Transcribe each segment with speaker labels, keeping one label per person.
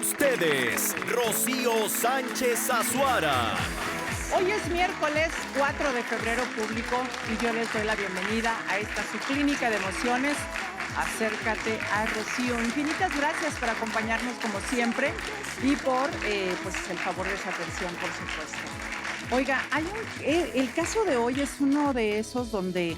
Speaker 1: ustedes, Rocío Sánchez Azuara.
Speaker 2: Hoy es miércoles 4 de febrero público y yo les doy la bienvenida a esta su clínica de emociones. Acércate a Rocío. Infinitas gracias por acompañarnos como siempre y por pues el favor de su atención, por supuesto. Oiga, el caso de hoy es uno de esos donde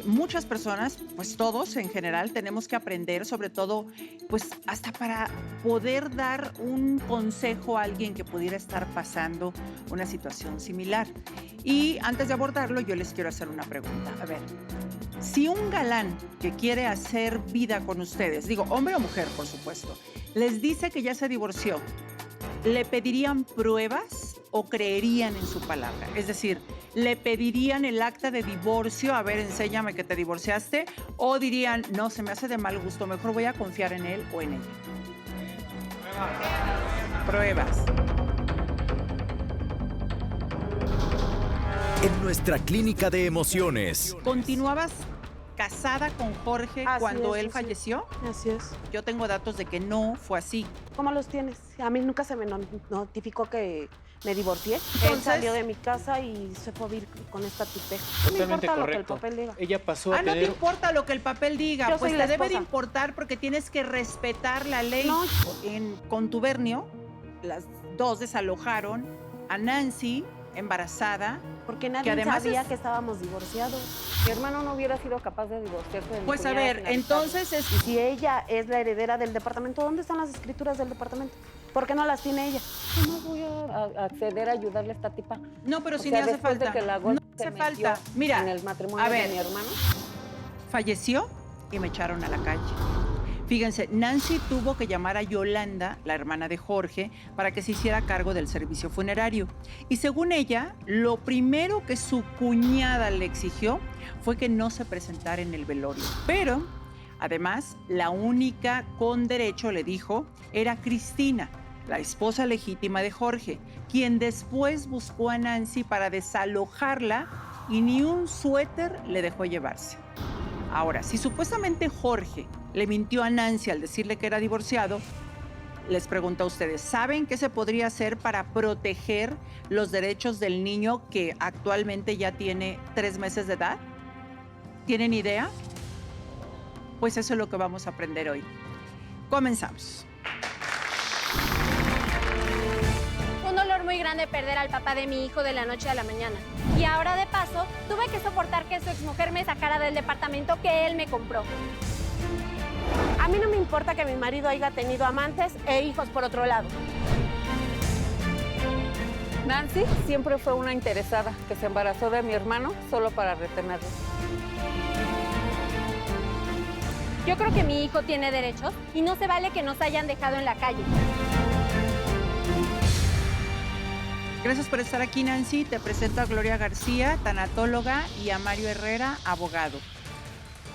Speaker 2: muchas personas, pues todos en general, tenemos que aprender, sobre todo, pues hasta para poder dar un consejo a alguien que pudiera estar pasando una situación similar. Y antes de abordarlo, yo les quiero hacer una pregunta. A ver, si un galán que quiere hacer vida con ustedes, digo, hombre o mujer, por supuesto, les dice que ya se divorció, ¿le pedirían pruebas o creerían en su palabra? Es decir, ¿le pedirían el acta de divorcio? A ver, enséñame que te divorciaste. ¿O dirían, no, se me hace de mal gusto, mejor voy a confiar en él o en ella? Pruebas.
Speaker 1: En nuestra clínica de emociones.
Speaker 2: ¿Continuabas casada con Jorge cuando él falleció?
Speaker 3: Así es.
Speaker 2: Yo tengo datos de que no fue así.
Speaker 3: ¿Cómo los tienes? A mí nunca se me notificó que me divorcié.
Speaker 2: Entonces,
Speaker 3: él salió de mi casa y se fue a vivir con esta tipeja. No me
Speaker 4: Totalmente
Speaker 3: importa
Speaker 4: correcto.
Speaker 3: lo que el papel diga.
Speaker 4: Ella pasó a
Speaker 2: no te
Speaker 4: tener...
Speaker 2: importa lo que el papel diga,
Speaker 3: Yo
Speaker 2: pues
Speaker 3: soy
Speaker 2: te
Speaker 3: la
Speaker 2: debe de
Speaker 3: esposa.
Speaker 2: importar porque tienes que respetar la ley.
Speaker 3: No.
Speaker 2: En contubernio, las dos desalojaron a Nancy, embarazada.
Speaker 3: Porque nadie
Speaker 2: que además
Speaker 3: sabía
Speaker 2: es-
Speaker 3: que estábamos divorciados.
Speaker 5: Mi hermano no hubiera sido capaz de divorciarse de mi
Speaker 2: Pues a
Speaker 5: cuñada
Speaker 2: ver,
Speaker 5: sin avisarme.
Speaker 2: entonces es...
Speaker 3: Y si ella es la heredera del departamento, ¿dónde están las escrituras del departamento? ¿Por qué no las tiene ella?
Speaker 5: ¿Cómo voy a acceder a ayudarle a esta tipa?
Speaker 2: No, pero
Speaker 5: O
Speaker 2: sí
Speaker 5: sea,
Speaker 2: le hace
Speaker 5: después
Speaker 2: falta.
Speaker 5: de que la
Speaker 2: No
Speaker 5: Gold
Speaker 2: hace
Speaker 5: se
Speaker 2: falta.
Speaker 5: metió
Speaker 2: Mira,
Speaker 5: en el matrimonio
Speaker 2: a ver.
Speaker 5: de mi hermano.
Speaker 2: Falleció y me echaron a la calle. Fíjense, Nancy tuvo que llamar a Yolanda, la hermana de Jorge, para que se hiciera cargo del servicio funerario. Y según ella, lo primero que su cuñada le exigió fue que no se presentara en el velorio. Pero, además, la única con derecho, le dijo, era Cristina, la esposa legítima de Jorge, quien después buscó a Nancy para desalojarla y ni un suéter le dejó llevarse. Ahora, si supuestamente Jorge le mintió a Nancy al decirle que era divorciado, les pregunto a ustedes, ¿saben qué se podría hacer para proteger los derechos del niño que actualmente ya tiene 3 meses de edad? ¿Tienen idea? Pues eso es lo que vamos a aprender hoy. Comenzamos.
Speaker 6: Un dolor muy grande perder al papá de mi hijo de la noche a la mañana. Y ahora de paso, tuve que soportar que su exmujer me sacara del departamento que él me compró.
Speaker 3: A mí no me importa que mi marido haya tenido amantes e hijos por otro lado.
Speaker 5: Nancy siempre fue una interesada que se embarazó de mi hermano solo para retenerlo.
Speaker 6: Yo creo que mi hijo tiene derechos y no se vale que nos hayan dejado en la calle.
Speaker 2: Gracias por estar aquí, Nancy. Te presento a Gloria García, tanatóloga, y a Mario Herrera, abogado.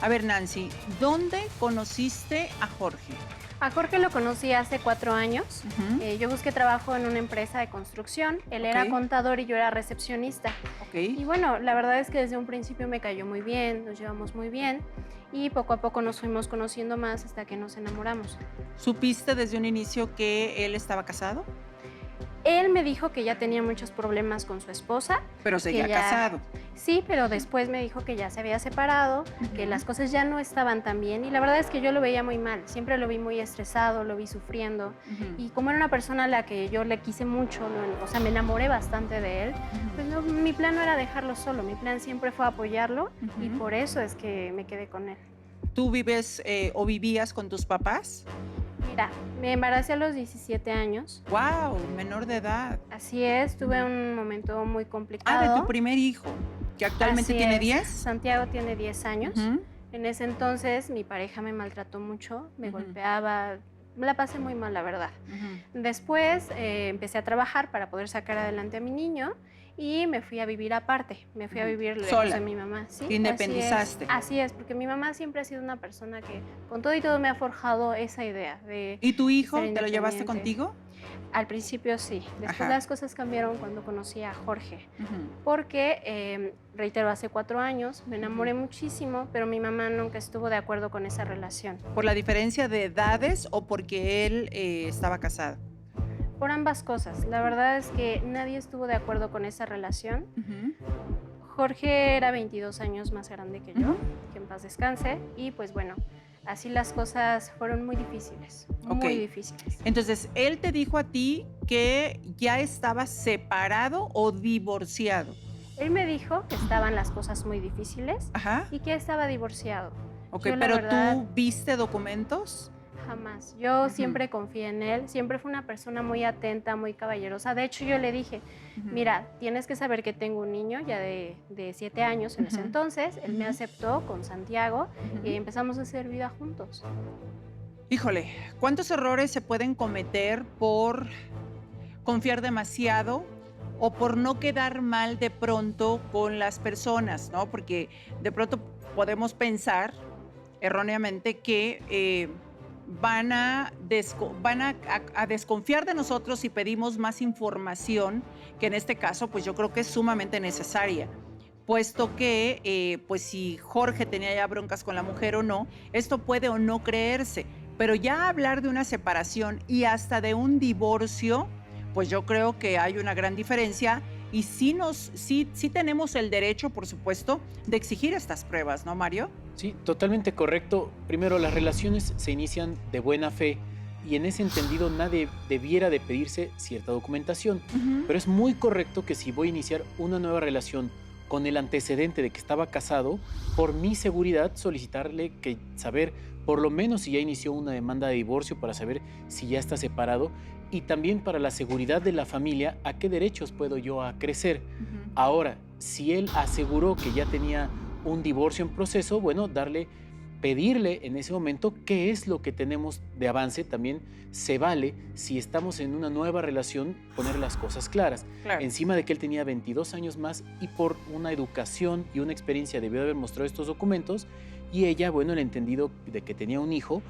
Speaker 2: A ver, Nancy, ¿dónde conociste a Jorge?
Speaker 6: A Jorge lo conocí hace 4 años.
Speaker 2: Ujú.
Speaker 6: Yo busqué trabajo en una empresa de construcción. Él era
Speaker 2: Ok.
Speaker 6: contador y yo era recepcionista.
Speaker 2: Ok.
Speaker 6: Y bueno, la verdad es que desde un principio me cayó muy bien, nos llevamos muy bien y poco a poco nos fuimos conociendo más hasta que nos enamoramos.
Speaker 2: ¿Supiste desde un inicio que él estaba casado?
Speaker 6: Él me dijo que ya tenía muchos problemas con su esposa.
Speaker 2: Pero seguía
Speaker 6: Que ya-
Speaker 2: casado.
Speaker 6: Sí, pero después me dijo que ya se había separado, que las cosas ya no estaban tan bien y la verdad es que yo lo veía muy mal. Siempre lo vi muy estresado, lo vi sufriendo
Speaker 2: Ujú.
Speaker 6: y como era una persona a la que yo le quise mucho, o sea, me enamoré bastante de él, pues no, mi plan no era dejarlo solo, mi plan siempre fue apoyarlo y
Speaker 2: Ujú.
Speaker 6: por eso es que me quedé con él.
Speaker 2: ¿Tú vives o vivías con tus papás?
Speaker 6: Mira, me embaracé a los 17 años.
Speaker 2: ¡Wow! Menor de edad.
Speaker 6: Así es, tuve un momento muy
Speaker 2: Ah,
Speaker 6: complicado.
Speaker 2: de tu primer hijo, que actualmente
Speaker 6: Así
Speaker 2: tiene
Speaker 6: es.
Speaker 2: 10.
Speaker 6: Santiago tiene 10 años.
Speaker 2: Ujú.
Speaker 6: En ese entonces mi pareja me maltrató mucho, me
Speaker 2: Ujú.
Speaker 6: golpeaba, me la pasé muy mal, la verdad.
Speaker 2: Ujú.
Speaker 6: Después empecé a trabajar para poder sacar adelante a mi niño y me fui a vivir aparte. Me fui a vivir lejos
Speaker 2: Sola.
Speaker 6: de mi mamá. Sí,
Speaker 2: Te independizaste.
Speaker 6: Así es, porque mi mamá siempre ha sido una persona que con todo y todo me ha forjado esa idea de...
Speaker 2: ¿Y tu hijo,
Speaker 6: ser
Speaker 2: te lo llevaste
Speaker 6: independiente.
Speaker 2: contigo?
Speaker 6: Al principio sí, después
Speaker 2: Ajá.
Speaker 6: las cosas cambiaron cuando conocí a Jorge,
Speaker 2: Ujú.
Speaker 6: porque, reitero, hace 4 años me enamoré muchísimo, pero mi mamá nunca estuvo de acuerdo con esa relación.
Speaker 2: ¿Por la diferencia de edades o porque él estaba casado?
Speaker 6: Por ambas cosas, la verdad es que nadie estuvo de acuerdo con esa relación.
Speaker 2: Ujú.
Speaker 6: Jorge era 22 años más grande que yo,
Speaker 2: Ujú.
Speaker 6: que en paz descanse, y pues bueno, así las cosas fueron muy difíciles,
Speaker 2: Ok.
Speaker 6: muy difíciles.
Speaker 2: Entonces, él te dijo a ti que ya estaba separado o divorciado.
Speaker 6: Él me dijo que estaban las cosas muy difíciles
Speaker 2: Ajá.
Speaker 6: y que estaba divorciado.
Speaker 2: Ok,
Speaker 6: Yo, la
Speaker 2: pero
Speaker 6: verdad,
Speaker 2: tú viste documentos.
Speaker 6: jamás. Yo
Speaker 2: Ujú.
Speaker 6: siempre confié en él, siempre fue una persona muy atenta, muy caballerosa. De hecho, yo le dije,
Speaker 2: Ujú.
Speaker 6: mira, tienes que saber que tengo un niño ya de 7 años en ese
Speaker 2: Ujú.
Speaker 6: entonces. Él me
Speaker 2: Ujú.
Speaker 6: aceptó con Santiago
Speaker 2: Ujú.
Speaker 6: y empezamos a hacer vida juntos.
Speaker 2: Híjole, ¿cuántos errores se pueden cometer por confiar demasiado o por no quedar mal de pronto con las personas, ¿no? Porque de pronto podemos pensar erróneamente que van a desconfiar de nosotros si pedimos más información, que en este caso, pues yo creo que es sumamente necesaria, puesto que, pues si Jorge tenía ya broncas con la mujer o no, esto puede o no creerse, pero ya hablar de una separación y hasta de un divorcio, pues yo creo que hay una gran diferencia y sí tenemos el derecho, por supuesto, de exigir estas pruebas, ¿no, Mario?
Speaker 4: Sí, totalmente correcto. Primero, las relaciones se inician de buena fe y en ese entendido nadie debiera de pedirse cierta documentación. Pero es muy correcto que si voy a iniciar una nueva relación con el antecedente de que estaba casado, por mi seguridad solicitarle que saber por lo menos si ya inició una demanda de divorcio para saber si ya está separado y también para la seguridad de la familia, a qué derechos puedo yo acrecer. Ahora, si él aseguró que ya tenía un divorcio en proceso, bueno, pedirle en ese momento qué es lo que tenemos de avance. También se vale, si estamos en una nueva relación, poner las cosas claras.
Speaker 2: Claro.
Speaker 4: Encima de que él tenía 22 años más y por una educación y una experiencia debió haber mostrado estos documentos y ella, bueno, el entendido de que tenía un hijo,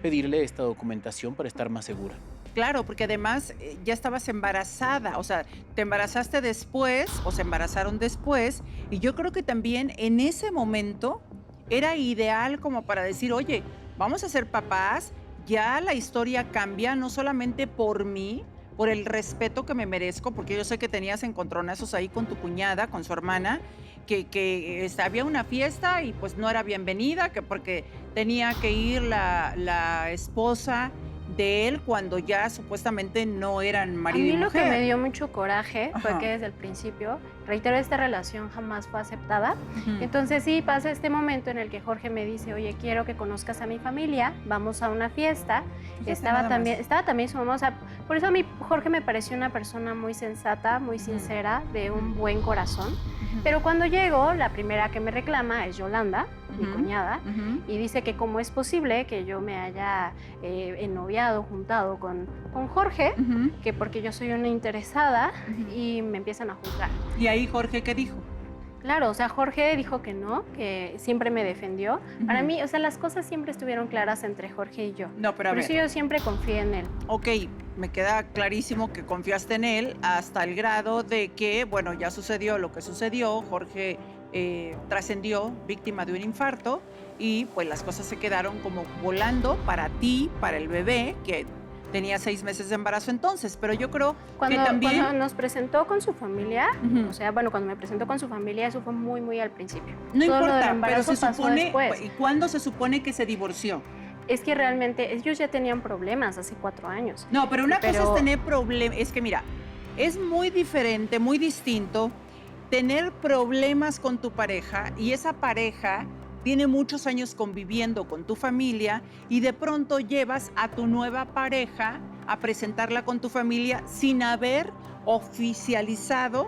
Speaker 4: pedirle esta documentación para estar más segura.
Speaker 2: Claro, porque además ya estabas embarazada, o sea, te embarazaste después o se embarazaron después y yo creo que también en ese momento era ideal como para decir, oye, vamos a ser papás, ya la historia cambia, no solamente por mí, por el respeto que me merezco, porque yo sé que tenías encontronazos ahí con tu cuñada, con su hermana, que había una fiesta y pues no era bienvenida, que porque tenía que ir la esposa de él cuando ya supuestamente no eran marido y
Speaker 6: A mí
Speaker 2: mujer.
Speaker 6: lo que me dio mucho coraje fue
Speaker 2: Ajá.
Speaker 6: que desde el principio, reitero, esta relación jamás fue aceptada.
Speaker 2: Ujú.
Speaker 6: Entonces sí pasa este momento en el que Jorge me dice, oye, quiero que conozcas a mi familia, vamos a una fiesta.
Speaker 2: Fíjate
Speaker 6: Estaba
Speaker 2: nada
Speaker 6: también su mamá, o sea, por eso a mí Jorge me pareció una persona muy sensata, muy sincera, de un buen corazón.
Speaker 2: Ujú.
Speaker 6: Pero cuando llego, la primera que me reclama es Yolanda, mi
Speaker 2: Ujú.
Speaker 6: cuñada,
Speaker 2: Ujú.
Speaker 6: y dice que cómo es posible que yo me haya ennoviado, juntado con Jorge,
Speaker 2: Ujú.
Speaker 6: que porque yo soy una interesada,
Speaker 2: Ujú.
Speaker 6: y me empiezan a juzgar.
Speaker 2: Y ahí Jorge, ¿qué dijo?
Speaker 6: Claro, o sea, Jorge dijo que no, que siempre me defendió. Para
Speaker 2: Ujú.
Speaker 6: mí, o sea, las cosas siempre estuvieron claras entre Jorge y yo.
Speaker 2: No, pero a
Speaker 6: Por
Speaker 2: ver.
Speaker 6: eso yo siempre confié en él.
Speaker 2: Ok, me queda clarísimo que confiaste en él hasta el grado de que, bueno, ya sucedió lo que sucedió, Jorge trascendió víctima de un infarto y pues las cosas se quedaron como volando para ti, para el bebé, que tenía 6 meses de embarazo entonces, pero yo creo
Speaker 6: Cuando,
Speaker 2: que también...
Speaker 6: cuando nos presentó con su familia,
Speaker 2: Ujú.
Speaker 6: o sea, bueno, cuando me presentó con su familia, eso fue muy, muy al principio.
Speaker 2: No
Speaker 6: Todo lo del
Speaker 2: importa, pero
Speaker 6: embarazo
Speaker 2: se
Speaker 6: pasó
Speaker 2: supone,
Speaker 6: después.
Speaker 2: ¿y cuándo se supone que se divorció?
Speaker 6: Es que realmente ellos ya tenían problemas hace 4 años.
Speaker 2: No, pero una cosa
Speaker 6: Pero-
Speaker 2: es tener problemas, es que mira, es muy diferente, muy distinto tener problemas con tu pareja y esa pareja tiene muchos años conviviendo con tu familia y de pronto llevas a tu nueva pareja a presentarla con tu familia sin haber oficializado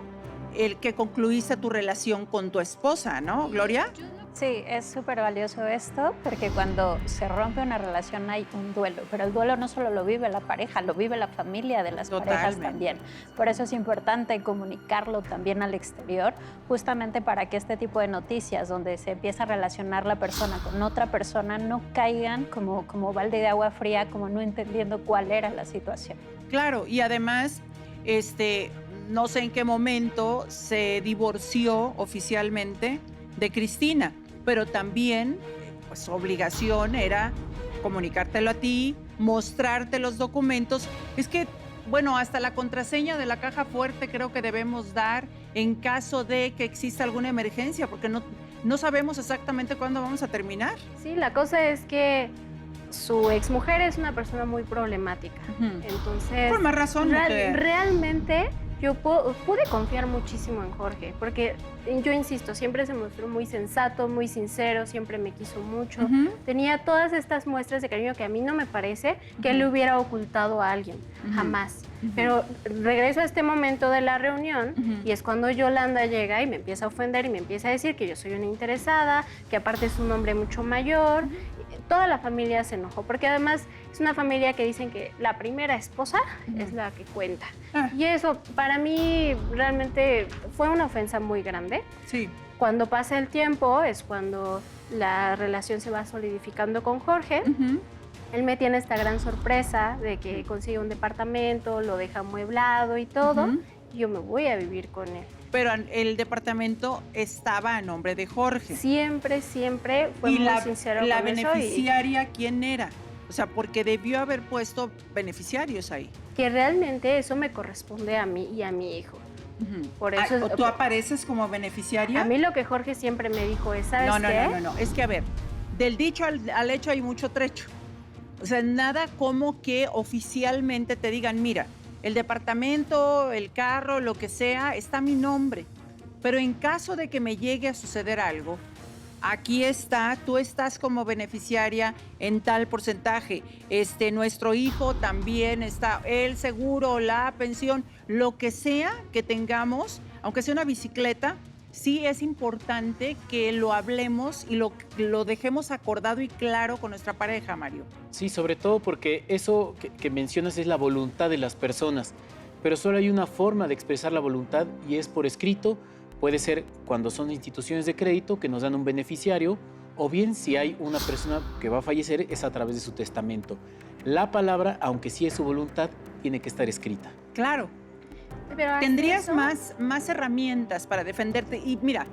Speaker 2: el que concluiste tu relación con tu esposa, ¿no, Gloria?
Speaker 7: Yo en lo Sí, es súper valioso esto porque cuando se rompe una relación hay un duelo, pero el duelo no solo lo vive la pareja, lo vive la familia de las parejas también. Por eso es importante comunicarlo también al exterior, justamente para que este tipo de noticias donde se empieza a relacionar la persona con otra persona no caigan como balde de agua fría, como no entendiendo cuál era la situación.
Speaker 2: Claro, y además, no sé en qué momento se divorció oficialmente de Cristina, pero también pues su obligación era comunicártelo a ti, mostrarte los documentos. Es que, bueno, hasta la contraseña de la caja fuerte creo que debemos dar en caso de que exista alguna emergencia, porque no sabemos exactamente cuándo vamos a terminar.
Speaker 8: Sí, la cosa es que su exmujer es una persona muy problemática. Entonces,
Speaker 2: por más razón,
Speaker 8: realmente yo pude confiar muchísimo en Jorge, porque yo insisto, siempre se mostró muy sensato, muy sincero, siempre me quiso mucho. Tenía todas estas muestras de cariño que a mí no me parece que él le hubiera ocultado a alguien, jamás. Pero regreso a este momento de la reunión y es cuando Yolanda llega y me empieza a ofender y me empieza a decir que yo soy una interesada, que aparte es un hombre mucho mayor. Toda la familia se enojó, porque además es una familia que dicen que la primera esposa es la que cuenta. Y eso para mí realmente fue una ofensa muy grande.
Speaker 2: Sí.
Speaker 8: Cuando pasa el tiempo es cuando la relación se va solidificando con Jorge. Él me tiene esta gran sorpresa de que consigue un departamento, lo deja amueblado y todo, y yo me voy a vivir con él.
Speaker 2: Pero el departamento estaba a nombre de Jorge.
Speaker 8: Siempre fue muy sincero con eso. ¿Y la
Speaker 2: beneficiaria quién era? O sea, porque debió haber puesto beneficiarios ahí.
Speaker 8: Que realmente eso me corresponde a mí y a mi hijo. Por eso
Speaker 2: ¿Tú apareces como beneficiaria?
Speaker 8: A mí lo que Jorge siempre me dijo es, ¿sabes qué?
Speaker 2: No. Es que, a ver, del dicho al hecho hay mucho trecho. O sea, nada como que oficialmente te digan, mira, el departamento, el carro, lo que sea, está mi nombre. Pero en caso de que me llegue a suceder algo, aquí está, tú estás como beneficiaria en tal porcentaje. Nuestro hijo también está, el seguro, la pensión, lo que sea que tengamos, aunque sea una bicicleta, sí es importante que lo hablemos y lo dejemos acordado y claro con nuestra pareja, Mario.
Speaker 4: Sí, sobre todo porque eso que mencionas es la voluntad de las personas, pero solo hay una forma de expresar la voluntad y es por escrito. Puede ser cuando son instituciones de crédito que nos dan un beneficiario, o bien si hay una persona que va a fallecer es a través de su testamento. La palabra, aunque sí es su voluntad, tiene que estar escrita.
Speaker 2: Claro. Tendrías más herramientas para defenderte. Y mira,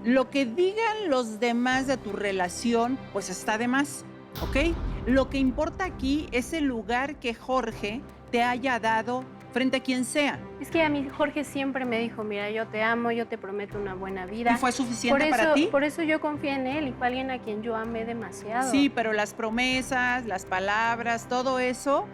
Speaker 2: lo que digan los demás de tu relación, pues está de más, ¿ok? Lo que importa aquí es el lugar que Jorge te haya dado frente a quien sea.
Speaker 8: Es que a mí Jorge siempre me dijo, mira, yo te amo, yo te prometo una buena vida.
Speaker 2: ¿Y fue suficiente para ti?
Speaker 8: Por eso yo confié en él y fue alguien a quien yo amé demasiado.
Speaker 2: Sí, pero las promesas, las palabras, todo eso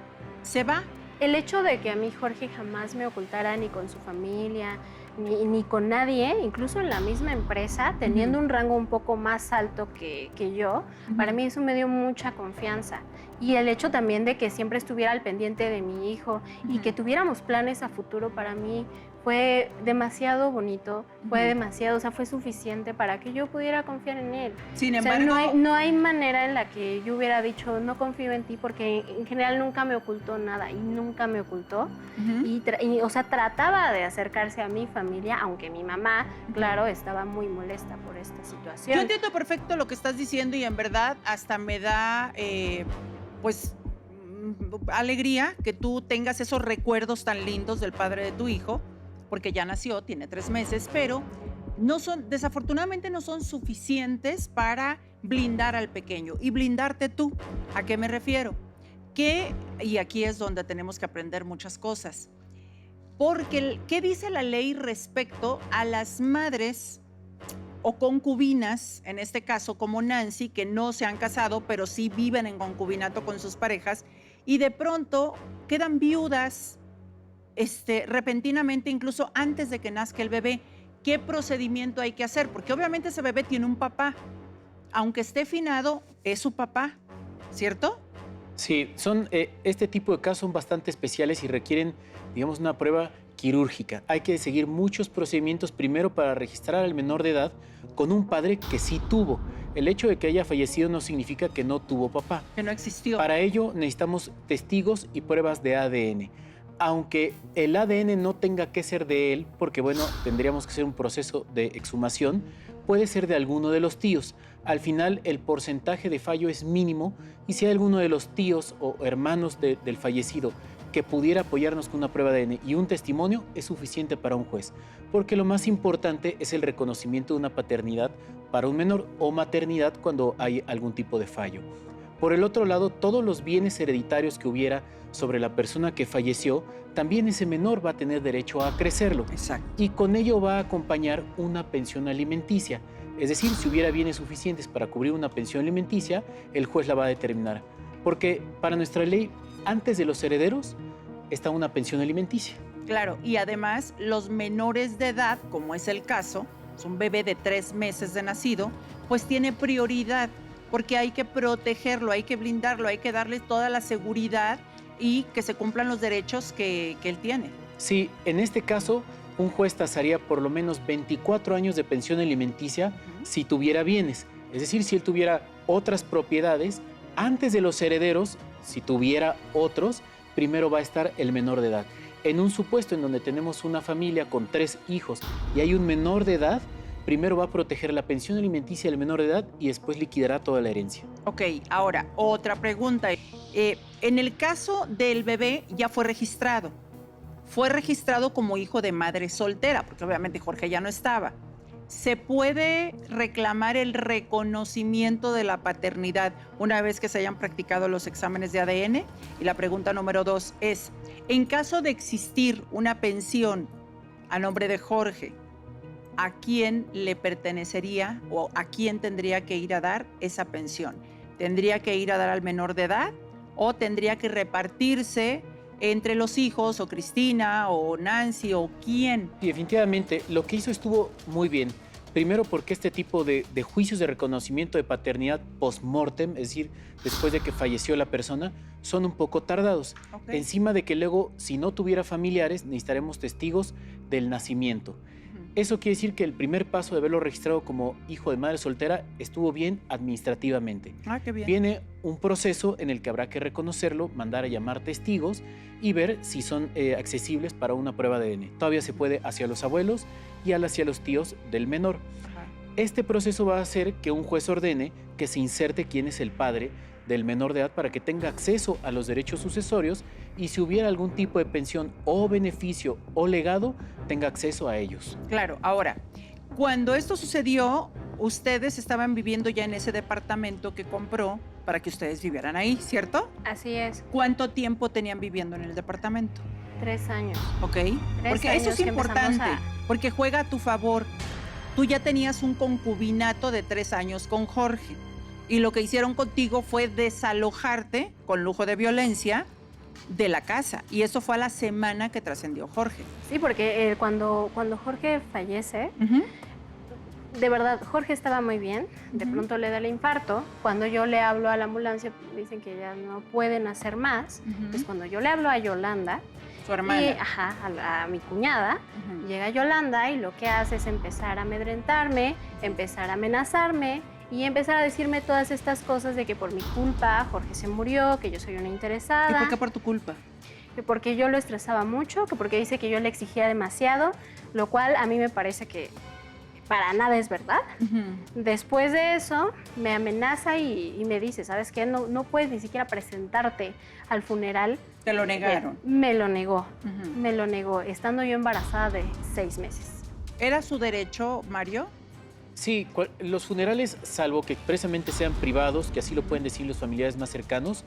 Speaker 2: se va.
Speaker 8: El hecho de que a mí Jorge jamás me ocultara ni con su familia, ni con nadie, incluso en la misma empresa, teniendo un rango un poco más alto que yo, para mí eso me dio mucha confianza. Y el hecho también de que siempre estuviera al pendiente de mi hijo y que tuviéramos planes a futuro, para mí fue demasiado bonito, fue demasiado, o sea, fue suficiente para que yo pudiera confiar en él.
Speaker 2: Sin embargo,
Speaker 8: o sea, no hay manera en la que yo hubiera dicho, no confío en ti, porque en general nunca me ocultó nada y nunca me ocultó. O sea, trataba de acercarse a mi familia, aunque mi mamá, claro, estaba muy molesta por esta situación.
Speaker 2: Yo entiendo perfecto lo que estás diciendo y en verdad hasta me da, pues, alegría que tú tengas esos recuerdos tan lindos del padre de tu hijo, porque ya nació, tiene 3 meses, pero desafortunadamente no son suficientes para blindar al pequeño y blindarte tú. ¿A qué me refiero? Y aquí es donde tenemos que aprender muchas cosas. Porque, ¿qué dice la ley respecto a las madres o concubinas, en este caso como Nancy, que no se han casado, pero sí viven en concubinato con sus parejas y de pronto quedan viudas repentinamente, incluso antes de que nazca el bebé? ¿Qué procedimiento hay que hacer? Porque obviamente ese bebé tiene un papá. Aunque esté finado, es su papá, ¿cierto?
Speaker 4: Sí, este tipo de casos son bastante especiales y requieren, digamos, una prueba quirúrgica. Hay que seguir muchos procedimientos primero para registrar al menor de edad con un padre que sí tuvo. El hecho de que haya fallecido no significa que no tuvo papá.
Speaker 2: Que no existió.
Speaker 4: Para ello necesitamos testigos y pruebas de ADN. Aunque el ADN no tenga que ser de él, porque bueno, tendríamos que hacer un proceso de exhumación, puede ser de alguno de los tíos. Al final el porcentaje de fallo es mínimo y si hay alguno de los tíos o hermanos del fallecido que pudiera apoyarnos con una prueba de ADN y un testimonio, es suficiente para un juez. Porque lo más importante es el reconocimiento de una paternidad para un menor o maternidad cuando hay algún tipo de fallo. Por el otro lado, todos los bienes hereditarios que hubiera sobre la persona que falleció, también ese menor va a tener derecho a acrecerlo.
Speaker 2: Exacto.
Speaker 4: Y con ello va a acompañar una pensión alimenticia. Es decir, si hubiera bienes suficientes para cubrir una pensión alimenticia, el juez la va a determinar. Porque para nuestra ley, antes de los herederos, está una pensión alimenticia.
Speaker 2: Claro, y además los menores de edad, como es el caso, es un bebé de 3 meses de nacido, pues tiene prioridad, porque hay que protegerlo, hay que blindarlo, hay que darle toda la seguridad y que se cumplan los derechos que él tiene.
Speaker 4: Sí, en este caso, un juez tasaría por lo menos 24 años de pensión alimenticia si tuviera bienes. Es decir, si él tuviera otras propiedades, antes de los herederos, si tuviera otros, primero va a estar el menor de edad. En un supuesto en donde tenemos una familia con 3 hijos y hay un menor de edad, primero va a proteger la pensión alimenticia del menor de edad y después liquidará toda la herencia.
Speaker 2: Ok, ahora, otra pregunta. En el caso del bebé ya fue registrado. Fue registrado como hijo de madre soltera, porque obviamente Jorge ya no estaba. ¿Se puede reclamar el reconocimiento de la paternidad una vez que se hayan practicado los exámenes de ADN? Y la pregunta número 2 es, en caso de existir una pensión a nombre de Jorge, ¿a quién le pertenecería o a quién tendría que ir a dar esa pensión? ¿Tendría que ir a dar al menor de edad o tendría que repartirse entre los hijos o Cristina o Nancy o quién?
Speaker 4: Y definitivamente lo que hizo estuvo muy bien. Primero porque este tipo de juicios de reconocimiento de paternidad post-mortem, es decir, después de que falleció la persona, son un poco tardados.
Speaker 2: Okay.
Speaker 4: Encima de que luego, si no tuviera familiares, necesitaremos testigos del nacimiento. Eso quiere decir que el primer paso de haberlo registrado como hijo de madre soltera estuvo bien administrativamente.
Speaker 2: Ah, qué bien.
Speaker 4: Viene un proceso en el que habrá que reconocerlo, mandar a llamar testigos y ver si son accesibles para una prueba de ADN. Todavía se puede hacia los abuelos y hacia los tíos del menor.
Speaker 2: Ajá.
Speaker 4: Este proceso va a hacer que un juez ordene que se inserte quién es el padre del menor de edad para que tenga acceso a los derechos sucesorios y si hubiera algún tipo de pensión o beneficio o legado, tenga acceso a ellos.
Speaker 2: Claro, ahora, cuando esto sucedió, ustedes estaban viviendo ya en ese departamento que compró para que ustedes vivieran ahí, ¿cierto?
Speaker 8: Así es,
Speaker 2: ¿Cuánto tiempo tenían viviendo en el departamento?
Speaker 8: 3 años.
Speaker 2: ¿Ok? Porque eso
Speaker 8: años
Speaker 2: es
Speaker 8: que
Speaker 2: importante,
Speaker 8: empezamos
Speaker 2: porque juega a tu favor. Tú ya tenías un concubinato de 3 años con Jorge y lo que hicieron contigo fue desalojarte con lujo de violencia de la casa y eso fue a la semana que trascendió Jorge.
Speaker 8: Sí, porque cuando Jorge fallece, de verdad, Jorge estaba muy bien, de pronto le da el infarto. Cuando yo le hablo a la ambulancia, dicen que ya no pueden hacer más. Pues cuando yo le hablo a Yolanda,
Speaker 2: Su hermana.
Speaker 8: y, a mi cuñada, llega Yolanda y lo que hace es empezar a amedrentarme, empezar a amenazarme y empezar a decirme todas estas cosas de que por mi culpa Jorge se murió, que yo soy una interesada.
Speaker 2: ¿Y por qué por tu culpa?
Speaker 8: Que porque yo lo estresaba mucho, que porque dice que yo le exigía demasiado, lo cual a mí me parece que para nada es verdad. Después de eso, me amenaza y me dice, ¿sabes qué? No puedes ni siquiera presentarte al funeral.
Speaker 2: Te lo negaron.
Speaker 8: Me lo negó, me lo negó, estando yo embarazada de 6 meses.
Speaker 2: ¿Era su derecho, Mario?
Speaker 4: Sí, los funerales, salvo que expresamente sean privados, que así lo pueden decir los familiares más cercanos,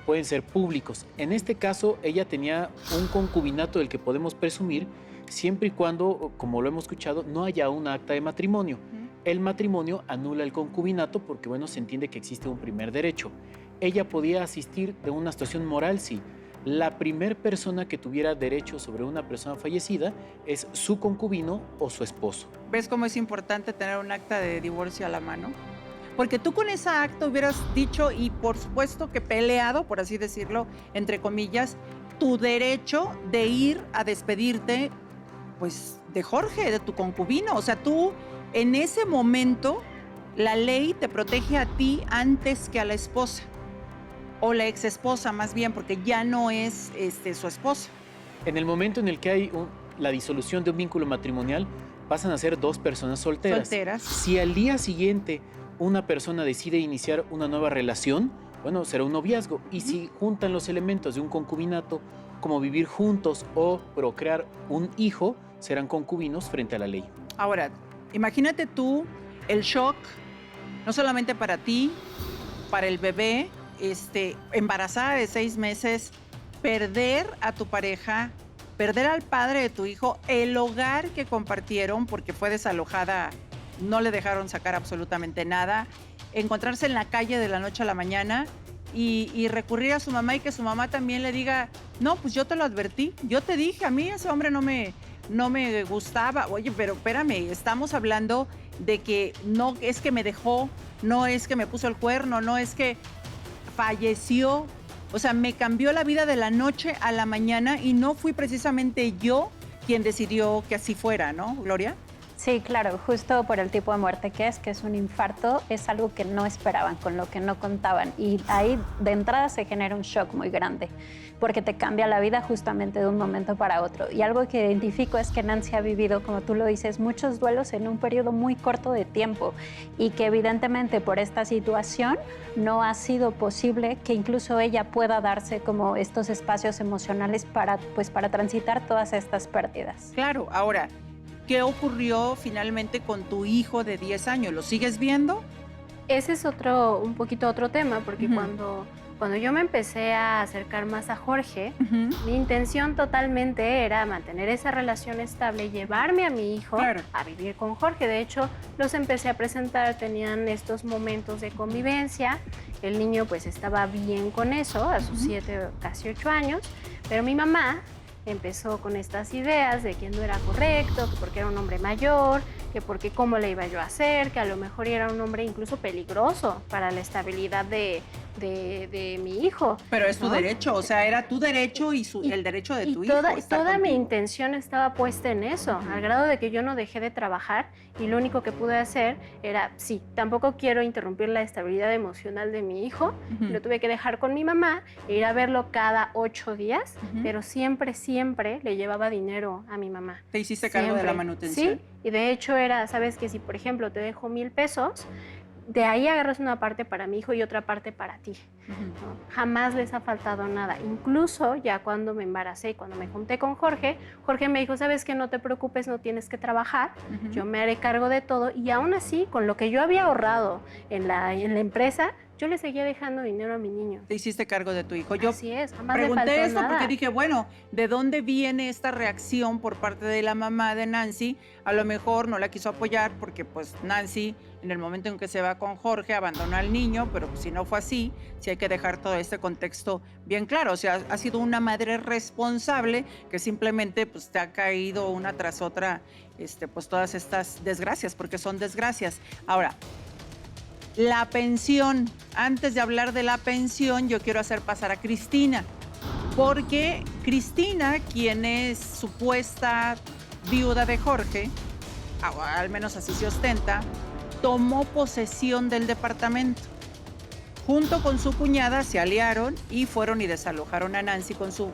Speaker 4: pueden ser públicos. En este caso, ella tenía un concubinato del que podemos presumir, siempre y cuando, como lo hemos escuchado, no haya un acta de matrimonio. El matrimonio anula el concubinato porque, bueno, se entiende que existe un primer derecho. Ella podía asistir de una situación moral, sí. La primer persona que tuviera derecho sobre una persona fallecida es su concubino o su esposo.
Speaker 2: ¿Ves cómo es importante tener un acta de divorcio a la mano? Porque tú con esa acta hubieras dicho, y por supuesto que peleado, por así decirlo, entre comillas, tu derecho de ir a despedirte, pues, de Jorge, de tu concubino. O sea, tú en ese momento la ley te protege a ti antes que a la esposa, o la exesposa más bien, porque ya no es su esposa.
Speaker 4: En el momento en el que hay la disolución de un vínculo matrimonial, pasan a ser 2 personas solteras. Si al día siguiente una persona decide iniciar una nueva relación, bueno, será un noviazgo. Y si juntan los elementos de un concubinato, como vivir juntos o procrear un hijo, serán concubinos frente a la ley.
Speaker 2: Ahora, imagínate tú el shock, no solamente para ti, para el bebé, embarazada de 6 meses, perder a tu pareja, perder al padre de tu hijo, el hogar que compartieron porque fue desalojada, no le dejaron sacar absolutamente nada, encontrarse en la calle de la noche a la mañana y recurrir a su mamá y que su mamá también le diga, no, pues yo te lo advertí, yo te dije, a mí ese hombre no me gustaba. Oye, pero espérame, estamos hablando de que no es que me dejó, no es que me puso el cuerno, no es que falleció. O sea, me cambió la vida de la noche a la mañana y no fui precisamente yo quien decidió que así fuera, ¿no, Gloria?
Speaker 7: Sí, claro, justo por el tipo de muerte que es un infarto, es algo que no esperaban, con lo que no contaban. Y ahí de entrada se genera un shock muy grande, porque te cambia la vida justamente de un momento para otro. Y algo que identifico es que Nancy ha vivido, como tú lo dices, muchos duelos en un periodo muy corto de tiempo y que evidentemente por esta situación no ha sido posible que incluso ella pueda darse como estos espacios emocionales para transitar todas estas pérdidas.
Speaker 2: Claro, ahora, ¿qué ocurrió finalmente con tu hijo de 10 años? ¿Lo sigues viendo?
Speaker 8: Ese es un poquito otro tema, porque cuando yo me empecé a acercar más a Jorge, mi intención totalmente era mantener esa relación estable, llevarme a mi hijo a vivir con Jorge. De hecho, los empecé a presentar, tenían estos momentos de convivencia. El niño pues estaba bien con eso, a sus 7, casi 8 años, pero mi mamá empezó con estas ideas de que no era correcto, que porque era un hombre mayor, que porque cómo le iba yo a hacer, que a lo mejor era un hombre incluso peligroso para la estabilidad de mi hijo.
Speaker 2: Pero es tu derecho, o sea, era tu derecho y el derecho de tu hijo.
Speaker 8: Toda mi intención estaba puesta en eso, al grado de que yo no dejé de trabajar y lo único que pude hacer era, sí, tampoco quiero interrumpir la estabilidad emocional de mi hijo, lo tuve que dejar con mi mamá e ir a verlo cada 8 días, pero siempre le llevaba dinero a mi mamá.
Speaker 2: ¿Te hiciste cargo de la manutención?
Speaker 8: Sí, y de hecho era, sabes que si por ejemplo te dejo 1,000 pesos, de ahí agarras una parte para mi hijo y otra parte para ti. ¿No? Jamás les ha faltado nada. Incluso ya cuando me embaracé y cuando me junté con Jorge, Jorge me dijo, sabes que no te preocupes, no tienes que trabajar, yo me haré cargo de todo. Y aún así, con lo que yo había ahorrado en la empresa, yo le seguía dejando dinero a mi niño.
Speaker 2: Te hiciste cargo de tu hijo. Yo
Speaker 8: Así es, jamás
Speaker 2: pregunté
Speaker 8: le faltó
Speaker 2: esto
Speaker 8: nada.
Speaker 2: porque dije, bueno, ¿de dónde viene esta reacción por parte de la mamá de Nancy? A lo mejor no la quiso apoyar porque pues Nancy, en el momento en que se va con Jorge, abandonó al niño, pero si no fue así, sí hay que dejar todo este contexto bien claro. O sea, ha sido una madre responsable que simplemente pues te ha caído una tras otra pues todas estas desgracias, porque son desgracias. Ahora, la pensión. Antes de hablar de la pensión, yo quiero hacer pasar a Cristina, porque Cristina, quien es supuesta viuda de Jorge, al menos así se ostenta, tomó posesión del departamento. Junto con su cuñada se aliaron y fueron y desalojaron a Nancy con sus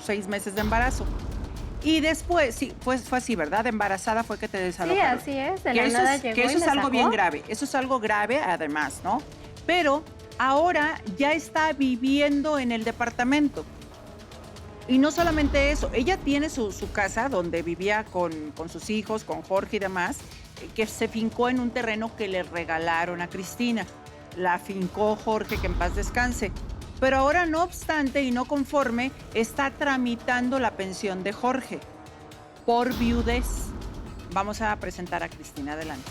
Speaker 2: 6 meses de embarazo. Y después, sí, fue así, ¿verdad? Embarazada fue que te desalojaron.
Speaker 8: Sí, así es. De la nada llegó y
Speaker 2: eso
Speaker 8: me
Speaker 2: es algo
Speaker 8: sacó.
Speaker 2: bien grave. Eso es algo grave, además, ¿no? Pero ahora ya está viviendo en el departamento. Y no solamente eso, ella tiene su casa donde vivía con sus hijos, con Jorge y demás, que se fincó en un terreno que le regalaron a Cristina. La fincó Jorge, que en paz descanse. Pero ahora, no obstante y no conforme, está tramitando la pensión de Jorge por viudez. Vamos a presentar a Cristina. Adelante.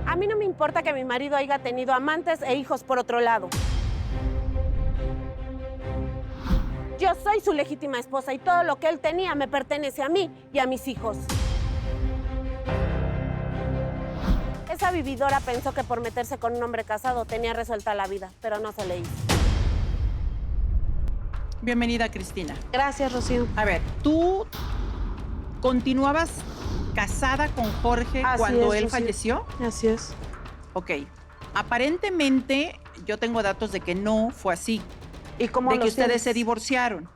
Speaker 3: A mí no me importa que mi marido haya tenido amantes e hijos por otro lado. Yo soy su legítima esposa y todo lo que él tenía me pertenece a mí y a mis hijos. Esa vividora pensó que por meterse con un hombre casado tenía resuelta la vida, pero no se le hizo.
Speaker 2: Bienvenida, Cristina.
Speaker 3: Gracias, Rocío.
Speaker 2: A ver, ¿tú continuabas casada con Jorge
Speaker 3: Así
Speaker 2: cuando
Speaker 3: es,
Speaker 2: él
Speaker 3: Rocío.
Speaker 2: falleció?
Speaker 3: Así es.
Speaker 2: Ok. Aparentemente, yo tengo datos de que no fue así,
Speaker 3: ¿Y cómo
Speaker 2: de que
Speaker 3: los
Speaker 2: ustedes
Speaker 3: tienes?
Speaker 2: se divorciaron.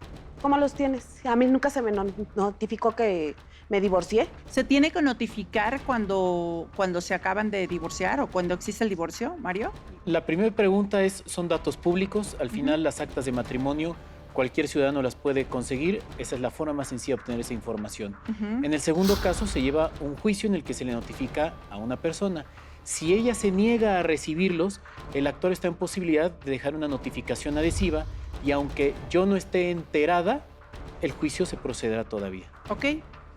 Speaker 3: ¿Cómo los tienes? A mí nunca se me notificó que me divorcié.
Speaker 2: ¿Se tiene que notificar cuando se acaban de divorciar o cuando existe el divorcio, Mario?
Speaker 4: La primera pregunta son datos públicos. Al final, las actas de matrimonio, cualquier ciudadano las puede conseguir. Esa es la forma más sencilla de obtener esa información. En el segundo caso, se lleva un juicio en el que se le notifica a una persona. Si ella se niega a recibirlos, el actor está en posibilidad de dejar una notificación adhesiva y aunque yo no esté enterada, el juicio se procederá todavía.
Speaker 2: Ok.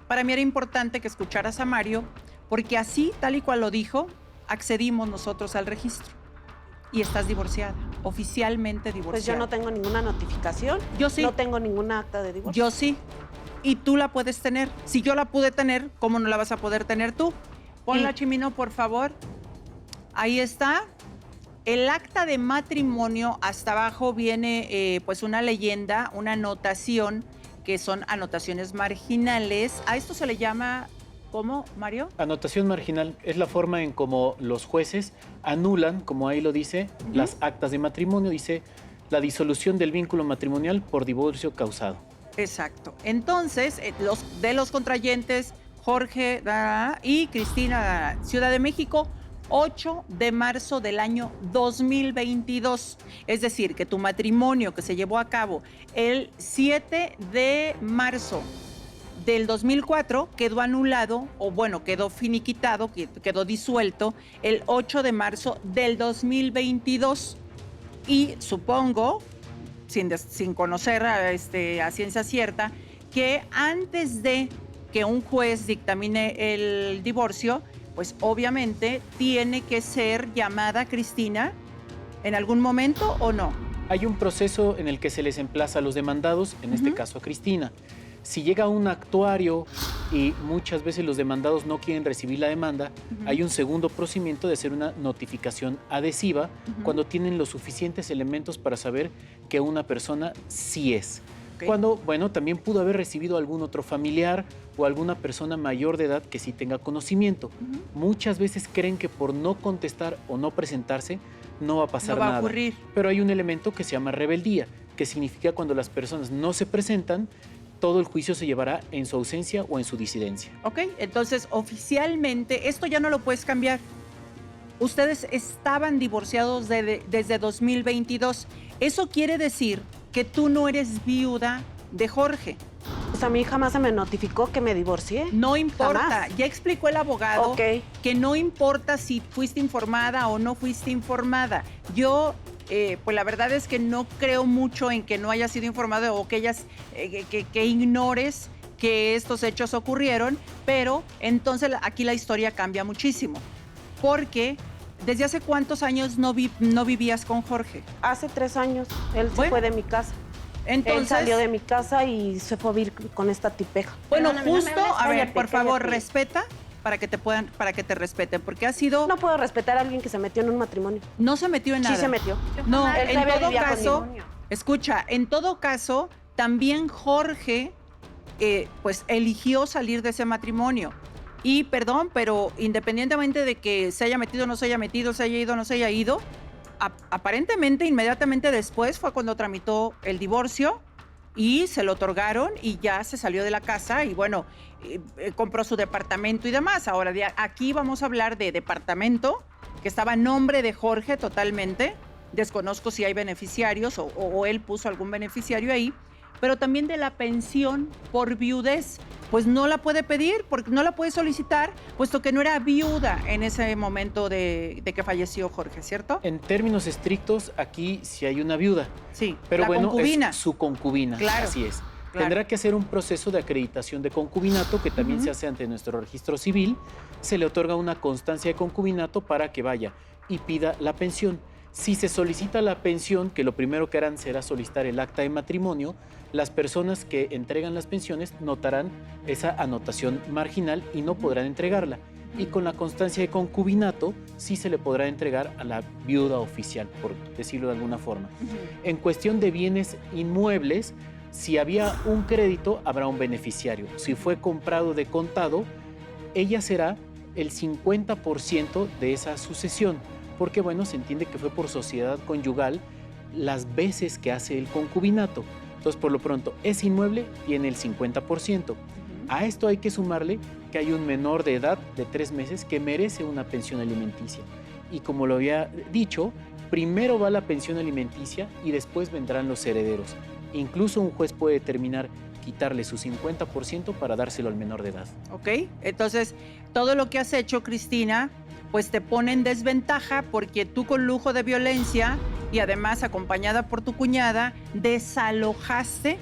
Speaker 2: Para mí era importante que escucharas a Mario, porque así, tal y cual lo dijo, accedimos nosotros al registro. Y estás divorciada, oficialmente divorciada.
Speaker 3: Pues yo no tengo ninguna notificación.
Speaker 2: Yo sí.
Speaker 3: No tengo ninguna acta de divorcio.
Speaker 2: Yo sí. Y tú la puedes tener. Si yo la pude tener, ¿cómo no la vas a poder tener tú? Ponla, Chimino, por favor. Ahí está. El acta de matrimonio, hasta abajo viene pues una leyenda, una anotación, que son anotaciones marginales. A esto se le llama, ¿cómo, Mario?
Speaker 4: Anotación marginal es la forma en cómo los jueces anulan, como ahí lo dice, las actas de matrimonio. Dice la disolución del vínculo matrimonial por divorcio causado.
Speaker 2: Exacto. Entonces, de los contrayentes, Jorge y Cristina, Ciudad de México, 8 de marzo del año 2022. Es decir, que tu matrimonio que se llevó a cabo el 7 de marzo del 2004 quedó anulado, o bueno, quedó finiquitado, quedó disuelto el 8 de marzo del 2022. Y supongo, sin conocer a ciencia cierta, que antes de que un juez dictamine el divorcio, pues obviamente tiene que ser llamada Cristina en algún momento, ¿o no?
Speaker 4: Hay un proceso en el que se les emplaza a los demandados, en este caso a Cristina. Si llega un actuario y muchas veces los demandados no quieren recibir la demanda, hay un segundo procedimiento de hacer una notificación adhesiva cuando tienen los suficientes elementos para saber que una persona sí es. Cuando, bueno, también pudo haber recibido algún otro familiar o alguna persona mayor de edad que sí tenga conocimiento. Muchas veces creen que por no contestar o no presentarse no va a pasar nada.
Speaker 2: No va a ocurrir.
Speaker 4: Pero hay un elemento que se llama rebeldía, que significa cuando las personas no se presentan, todo el juicio se llevará en su ausencia o en su disidencia.
Speaker 2: Ok, entonces oficialmente esto ya no lo puedes cambiar. Ustedes estaban divorciados desde 2022. Eso quiere decir que tú no eres viuda de Jorge.
Speaker 3: Pues a mí jamás se me notificó que me divorcié.
Speaker 2: No importa,
Speaker 3: Jamás.
Speaker 2: ya explicó el abogado
Speaker 3: Ok.
Speaker 2: que no importa si fuiste informada o no fuiste informada. Yo, pues la verdad es que no creo mucho en que no hayas sido informada o que que ignores que estos hechos ocurrieron, pero entonces aquí la historia cambia muchísimo. Porque, ¿desde hace cuántos años no vivías con Jorge?
Speaker 3: Hace 3 años. Él se
Speaker 2: Bueno.
Speaker 3: fue de mi casa.
Speaker 2: Entonces,
Speaker 3: Él salió de mi casa y se fue a vivir con esta tipeja.
Speaker 2: bueno,
Speaker 8: Perdóname, no me
Speaker 2: justo,
Speaker 8: hables.
Speaker 2: a ver,
Speaker 3: Cállate,
Speaker 2: por favor,
Speaker 3: cállate.
Speaker 2: respeta para que te respeten, porque ha sido,
Speaker 3: No puedo respetar a alguien que se metió en un matrimonio.
Speaker 2: no se metió en nada.
Speaker 3: Sí se metió.
Speaker 2: No,
Speaker 8: jamás-
Speaker 3: Él
Speaker 2: en
Speaker 3: todavía
Speaker 2: todo
Speaker 3: vivía
Speaker 2: caso,
Speaker 3: conmigo.
Speaker 2: escucha, en todo caso, también Jorge, pues eligió salir de ese matrimonio. Y perdón, pero independientemente de que se haya metido o no se haya metido, se haya ido o no se haya ido, aparentemente inmediatamente después fue cuando tramitó el divorcio y se lo otorgaron y ya se salió de la casa y bueno, compró su departamento y demás. Ahora, aquí vamos a hablar de departamento que estaba a nombre de Jorge totalmente. Desconozco si hay beneficiarios o él puso algún beneficiario ahí, pero también de la pensión por viudez. Pues no la puede pedir, porque no la puede solicitar, puesto que no era viuda en ese momento de que falleció Jorge, ¿cierto?
Speaker 4: En términos estrictos, aquí sí hay una viuda,
Speaker 2: Sí,
Speaker 4: pero
Speaker 2: la
Speaker 4: bueno,
Speaker 2: concubina.
Speaker 4: es su concubina,
Speaker 2: Claro,
Speaker 4: así es.
Speaker 2: claro.
Speaker 4: Tendrá que hacer un proceso de acreditación de concubinato que también se hace ante nuestro registro civil. Se le otorga una constancia de concubinato para que vaya y pida la pensión. Si se solicita la pensión, que lo primero que harán será solicitar el acta de matrimonio, las personas que entregan las pensiones notarán esa anotación marginal y no podrán entregarla. y con la constancia de concubinato sí se le podrá entregar a la viuda oficial, por decirlo de alguna forma. En cuestión de bienes inmuebles, si había un crédito, habrá un beneficiario. Si fue comprado de contado, ella será el 50% de esa sucesión, porque bueno, se entiende que fue por sociedad conyugal las veces que hace el concubinato. Entonces, por lo pronto, ese inmueble tiene el 50%. A esto hay que sumarle que hay un menor de edad de 3 meses que merece una pensión alimenticia. Y como lo había dicho, primero va la pensión alimenticia y después vendrán los herederos. Incluso un juez puede determinar quitarle su 50% para dárselo al menor de edad.
Speaker 2: ¿Ok? Entonces, todo lo que has hecho, Cristina, pues te pone en desventaja porque tú con lujo de violencia y además acompañada por tu cuñada, desalojaste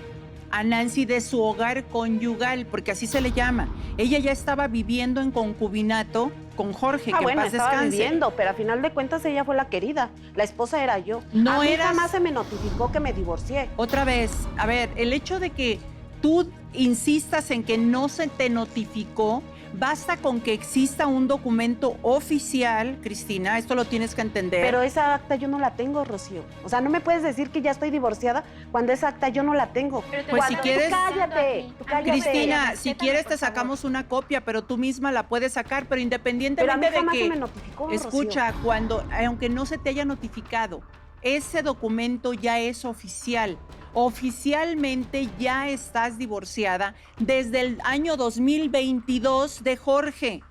Speaker 2: a Nancy de su hogar conyugal, porque así se le llama. Ella ya estaba viviendo en concubinato con Jorge, que
Speaker 3: bueno,
Speaker 2: en paz
Speaker 3: estaba
Speaker 2: descanse.
Speaker 3: viviendo, pero a final de cuentas ella fue la querida. La esposa era yo.
Speaker 2: No
Speaker 3: a mí
Speaker 2: eras-
Speaker 3: jamás se me notificó que me divorcié.
Speaker 2: Otra vez, a ver, el hecho de que tú insistas en que no se te notificó, basta con que exista un documento oficial, Cristina, esto lo tienes que entender.
Speaker 3: Pero esa acta yo no la tengo, Rocío. O sea, no me puedes decir que ya estoy divorciada cuando esa acta yo no la tengo.
Speaker 6: Pero te
Speaker 2: Pues
Speaker 6: estoy
Speaker 2: si quieres-
Speaker 3: Cállate, tú cállate.
Speaker 2: Cristina, si
Speaker 6: Respétame,
Speaker 2: quieres
Speaker 6: por
Speaker 2: te
Speaker 6: favor.
Speaker 2: sacamos una copia, pero tú misma la puedes sacar, pero
Speaker 3: Pero a mí
Speaker 2: independientemente de
Speaker 3: jamás se me
Speaker 2: que,
Speaker 3: notificó,
Speaker 2: escucha, aunque no se te haya notificado, ese documento ya es oficial. Oficialmente ya estás divorciada desde el año 2022 de Jorge.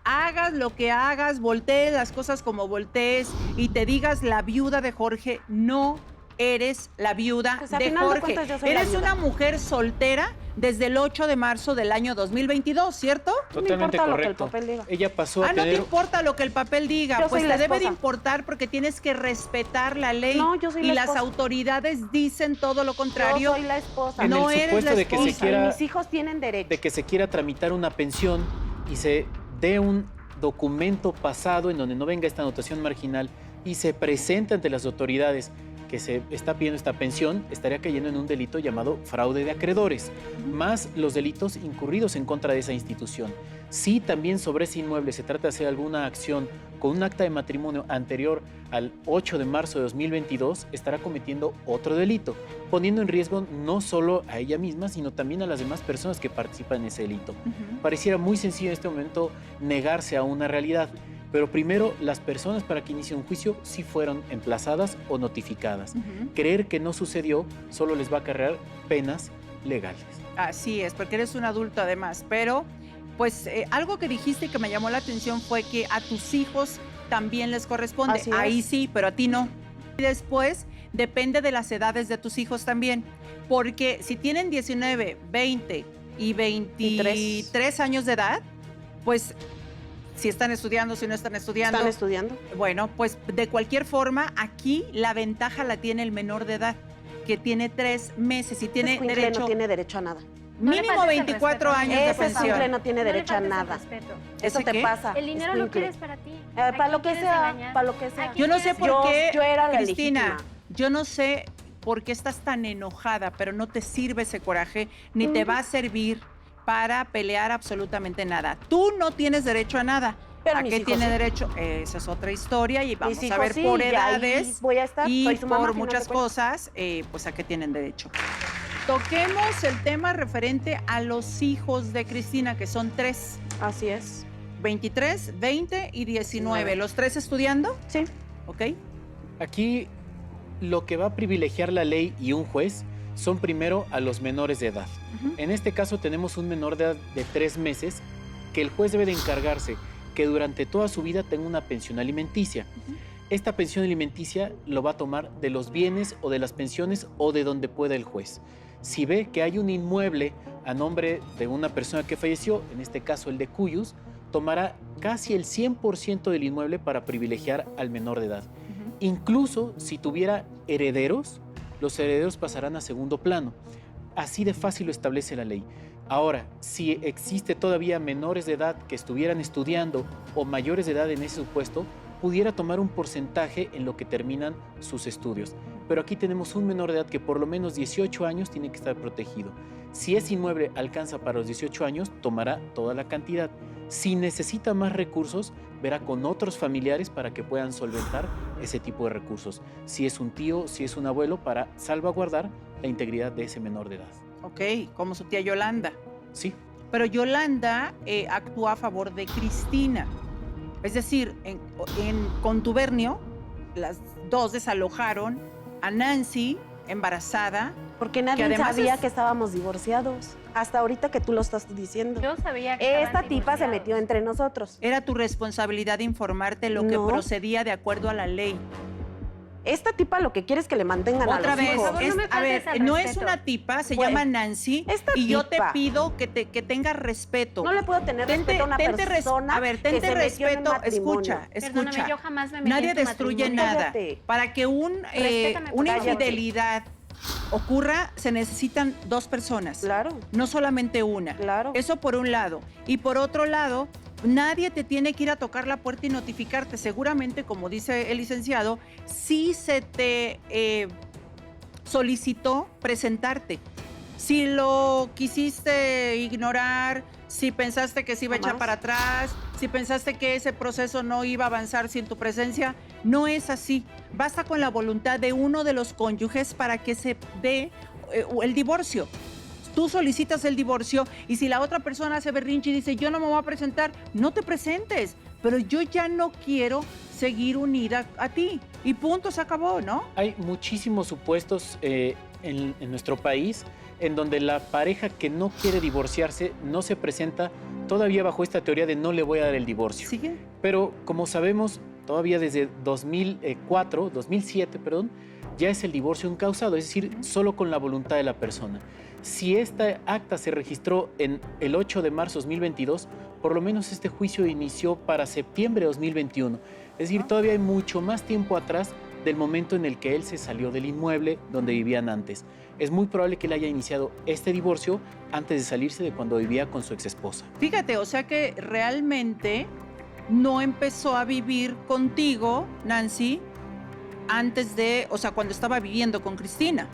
Speaker 2: Hagas lo que hagas, voltees las cosas como voltees y te digas la viuda de Jorge, no eres la viuda
Speaker 3: Pues, a
Speaker 2: de
Speaker 3: final de
Speaker 2: Jorge.
Speaker 3: cuentas, yo soy la
Speaker 2: Eres
Speaker 3: viuda.
Speaker 2: una mujer soltera desde el 8 de marzo del año 2022, ¿cierto?
Speaker 3: No me
Speaker 4: Totalmente
Speaker 3: importa lo que el
Speaker 4: correcto.
Speaker 3: papel diga.
Speaker 4: Ella pasó a
Speaker 2: No te
Speaker 4: tener...
Speaker 2: importa lo que el papel diga,
Speaker 3: Yo
Speaker 2: pues
Speaker 3: soy
Speaker 2: te
Speaker 3: la
Speaker 2: debe de
Speaker 3: esposa.
Speaker 2: importar porque tienes que respetar la ley.
Speaker 3: No, yo soy
Speaker 2: y
Speaker 3: la
Speaker 2: las
Speaker 3: esposa.
Speaker 2: autoridades dicen todo lo
Speaker 3: Yo
Speaker 2: contrario.
Speaker 3: soy la esposa.
Speaker 4: En
Speaker 2: No
Speaker 4: el
Speaker 2: eres
Speaker 4: supuesto
Speaker 2: la
Speaker 4: de que se
Speaker 2: esposa.
Speaker 3: Y
Speaker 4: quiera...
Speaker 3: mis hijos tienen derecho.
Speaker 4: de que se quiera tramitar una pensión y se dé un documento pasado en donde no venga esta anotación marginal y se presenta ante las autoridades que se está pidiendo esta pensión, estaría cayendo en un delito llamado fraude de acreedores, más los delitos incurridos en contra de esa institución. Si también sobre ese inmueble se trata de hacer alguna acción con un acta de matrimonio anterior al 8 de marzo de 2022, estará cometiendo otro delito, poniendo en riesgo no solo a ella misma, sino también a las demás personas que participan en ese delito. Pareciera muy sencillo en este momento negarse a una realidad, pero primero las personas para que inicie un juicio sí fueron emplazadas o notificadas. Creer que no sucedió solo les va a acarrear penas legales.
Speaker 2: Así es, porque eres un adulto además, pero pues algo que dijiste que me llamó la atención fue que a tus hijos también les corresponde.
Speaker 3: Así es.
Speaker 2: Ahí sí, pero a ti no. Y después depende de las edades de tus hijos también, porque si tienen 19, 20 y 23 años de edad, pues si están estudiando, si no están estudiando.
Speaker 3: ¿Están estudiando?
Speaker 2: Bueno, pues de cualquier forma, aquí la ventaja la tiene el menor de edad, que tiene 3 meses y tiene
Speaker 3: Ese escuincle
Speaker 2: derecho
Speaker 3: no tiene derecho a nada.
Speaker 6: No le
Speaker 2: mínimo
Speaker 6: faltes el
Speaker 2: 24
Speaker 6: respeto.
Speaker 2: años de
Speaker 3: Ese
Speaker 2: pensión.
Speaker 3: escuincle no tiene
Speaker 6: No le
Speaker 3: derecho a
Speaker 6: faltes el
Speaker 3: nada.
Speaker 6: respeto.
Speaker 3: Eso
Speaker 2: ¿Ese
Speaker 3: te
Speaker 2: qué?
Speaker 3: pasa.
Speaker 6: El dinero lo
Speaker 3: escuincle.
Speaker 6: quieres para ti.
Speaker 3: Para lo que
Speaker 6: quieres
Speaker 3: sea,
Speaker 6: engañar?
Speaker 3: para lo que sea.
Speaker 6: ¿A quién
Speaker 2: Yo no sé
Speaker 6: quieres
Speaker 2: por
Speaker 3: Yo-
Speaker 2: qué,
Speaker 3: yo era la
Speaker 2: Cristina,
Speaker 3: legítima.
Speaker 2: yo no sé por qué estás tan enojada, pero no te sirve ese coraje, ni te va a servir para pelear absolutamente nada. Tú no tienes derecho a nada.
Speaker 3: Pero
Speaker 2: ¿A
Speaker 3: mis
Speaker 2: qué
Speaker 3: hijos
Speaker 2: tiene
Speaker 3: sí.
Speaker 2: derecho? Esa es otra historia y vamos
Speaker 3: Mis hijos
Speaker 2: a ver
Speaker 3: sí,
Speaker 2: por
Speaker 3: y ahí
Speaker 2: edades
Speaker 3: voy a estar,
Speaker 2: y
Speaker 3: soy su mamá,
Speaker 2: por
Speaker 3: si no
Speaker 2: muchas
Speaker 3: te cuento.
Speaker 2: cosas, pues a qué tienen derecho. Toquemos el tema referente a los hijos de Cristina, que son 3,
Speaker 3: Así es.
Speaker 2: 23, 20 y 19.
Speaker 3: 19.
Speaker 2: ¿Los 3 estudiando?
Speaker 3: Sí.
Speaker 2: ¿Ok?
Speaker 4: Aquí lo que va a privilegiar la ley y un juez son primero a los menores de edad. En este caso tenemos un menor de edad de 3 meses que el juez debe de encargarse que durante toda su vida tenga una pensión alimenticia. Esta pensión alimenticia lo va a tomar de los bienes o de las pensiones o de donde pueda el juez. Si ve que hay un inmueble a nombre de una persona que falleció, en este caso el de Cuyus, tomará casi el 100% del inmueble para privilegiar al menor de edad. Incluso si tuviera herederos, los herederos pasarán a segundo plano. Así de fácil lo establece la ley. Ahora, si existe todavía menores de edad que estuvieran estudiando o mayores de edad en ese supuesto, pudiera tomar un porcentaje en lo que terminan sus estudios. Pero aquí tenemos un menor de edad que por lo menos 18 años tiene que estar protegido. Si ese inmueble alcanza para los 18 años, tomará toda la cantidad. Si necesita más recursos, verá con otros familiares para que puedan solventar ese tipo de recursos. Si es un tío, si es un abuelo, para salvaguardar la integridad de ese menor de edad.
Speaker 2: Ok, como su tía Yolanda.
Speaker 4: Sí.
Speaker 2: Pero Yolanda actúa a favor de Cristina. Es decir, en contubernio, las dos desalojaron a Nancy, embarazada.
Speaker 3: Porque nadie sabía que estábamos divorciados. Hasta ahorita que tú lo estás diciendo.
Speaker 8: Yo sabía que
Speaker 3: esta tipa se metió entre nosotros.
Speaker 2: Era tu responsabilidad informarte lo que procedía de acuerdo a la ley.
Speaker 3: Esta tipa lo que quiere es que le mantengan
Speaker 2: otra
Speaker 3: a los
Speaker 2: vez,
Speaker 3: hijos.
Speaker 2: a ver, no es una tipa, se llama Nancy, y yo te pido que tengas respeto.
Speaker 3: No le puedo tener respeto a una persona.
Speaker 2: A ver, tente respeto, escucha.
Speaker 8: Perdóname, yo jamás me metí
Speaker 2: Nadie
Speaker 8: en tu
Speaker 2: destruye
Speaker 8: matrimonio.
Speaker 2: nada. Para que una infidelidad ocurra, se necesitan dos personas.
Speaker 3: Claro.
Speaker 2: No solamente una.
Speaker 3: Claro.
Speaker 2: Eso por un lado. Y por otro lado, nadie te tiene que ir a tocar la puerta y notificarte. Seguramente, como dice el licenciado, sí se te solicitó presentarte. Si lo quisiste ignorar, si pensaste que se iba a echar para atrás, si pensaste que ese proceso no iba a avanzar sin tu presencia, no es así. Basta con la voluntad de uno de los cónyuges para que se dé el divorcio. Tú solicitas el divorcio y si la otra persona hace berrinche y dice yo no me voy a presentar, no te presentes, pero yo ya no quiero seguir unida a ti. Y punto, se acabó, ¿no?
Speaker 4: Hay muchísimos supuestos en nuestro país en donde la pareja que no quiere divorciarse no se presenta todavía bajo esta teoría de no le voy a dar el divorcio.
Speaker 2: ¿Sigue?
Speaker 4: Pero como sabemos, todavía desde 2007, ya es el divorcio encausado, es decir, solo con la voluntad de la persona. Si esta acta se registró en el 8 de marzo de 2022, por lo menos este juicio inició para septiembre de 2021. Es decir, todavía hay mucho más tiempo atrás del momento en el que él se salió del inmueble donde vivían antes. Es muy probable que él haya iniciado este divorcio antes de salirse de cuando vivía con su exesposa.
Speaker 2: Fíjate, o sea que realmente no empezó a vivir contigo, Nancy, antes de, o sea, cuando estaba viviendo con Cristina.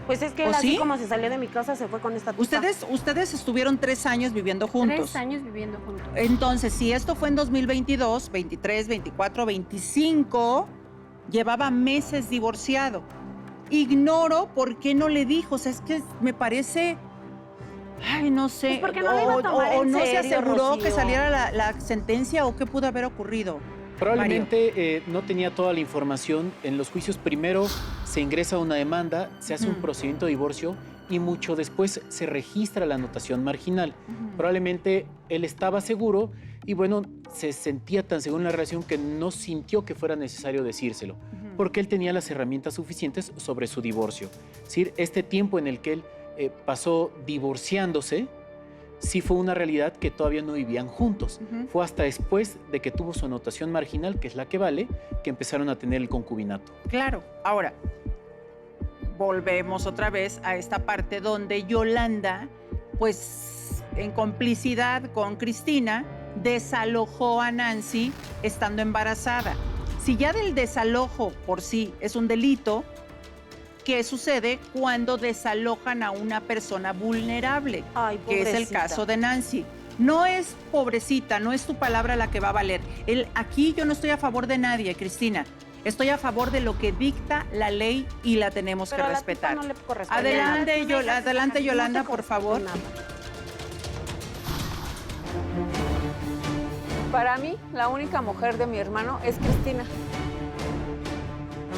Speaker 3: Pues es que él así como se salió de mi casa, se fue con esta tipa.
Speaker 2: Ustedes estuvieron 3 años viviendo juntos.
Speaker 8: 3 años viviendo juntos.
Speaker 2: Entonces, si esto fue en 2022, 23, 24, 25, llevaba meses divorciado. Ignoro por qué no le dijo. O sea, es que me parece... Ay, no sé.
Speaker 3: Pues porque no le iba a tomar en
Speaker 2: no
Speaker 3: serio,
Speaker 2: se aseguró
Speaker 3: Rocío.
Speaker 2: que saliera la sentencia o qué pudo haber ocurrido.
Speaker 4: Probablemente no tenía toda la información. En los juicios primero se ingresa una demanda, se hace un procedimiento de divorcio y mucho después se registra la anotación marginal. Probablemente él estaba seguro y bueno, se sentía tan seguro en la relación que no sintió que fuera necesario decírselo, porque él tenía las herramientas suficientes sobre su divorcio. Es decir, este tiempo en el que él pasó divorciándose, sí fue una realidad que todavía no vivían juntos. Fue hasta después de que tuvo su anotación marginal, que es la que vale, que empezaron a tener el concubinato.
Speaker 2: Claro. Ahora, volvemos otra vez a esta parte donde Yolanda, pues en complicidad con Cristina, desalojó a Nancy estando embarazada. Si ya del desalojo por sí es un delito, ¿qué sucede cuando desalojan a una persona vulnerable?
Speaker 3: Ay,
Speaker 2: que es el caso de Nancy. No es pobrecita, no es tu palabra la que va a valer. Aquí yo no estoy a favor de nadie, Cristina. Estoy a favor de lo que dicta la ley y la tenemos que respetar.
Speaker 3: No le corresponde
Speaker 2: adelante, Yolanda, por favor.
Speaker 5: Para mí, la única mujer de mi hermano es Cristina.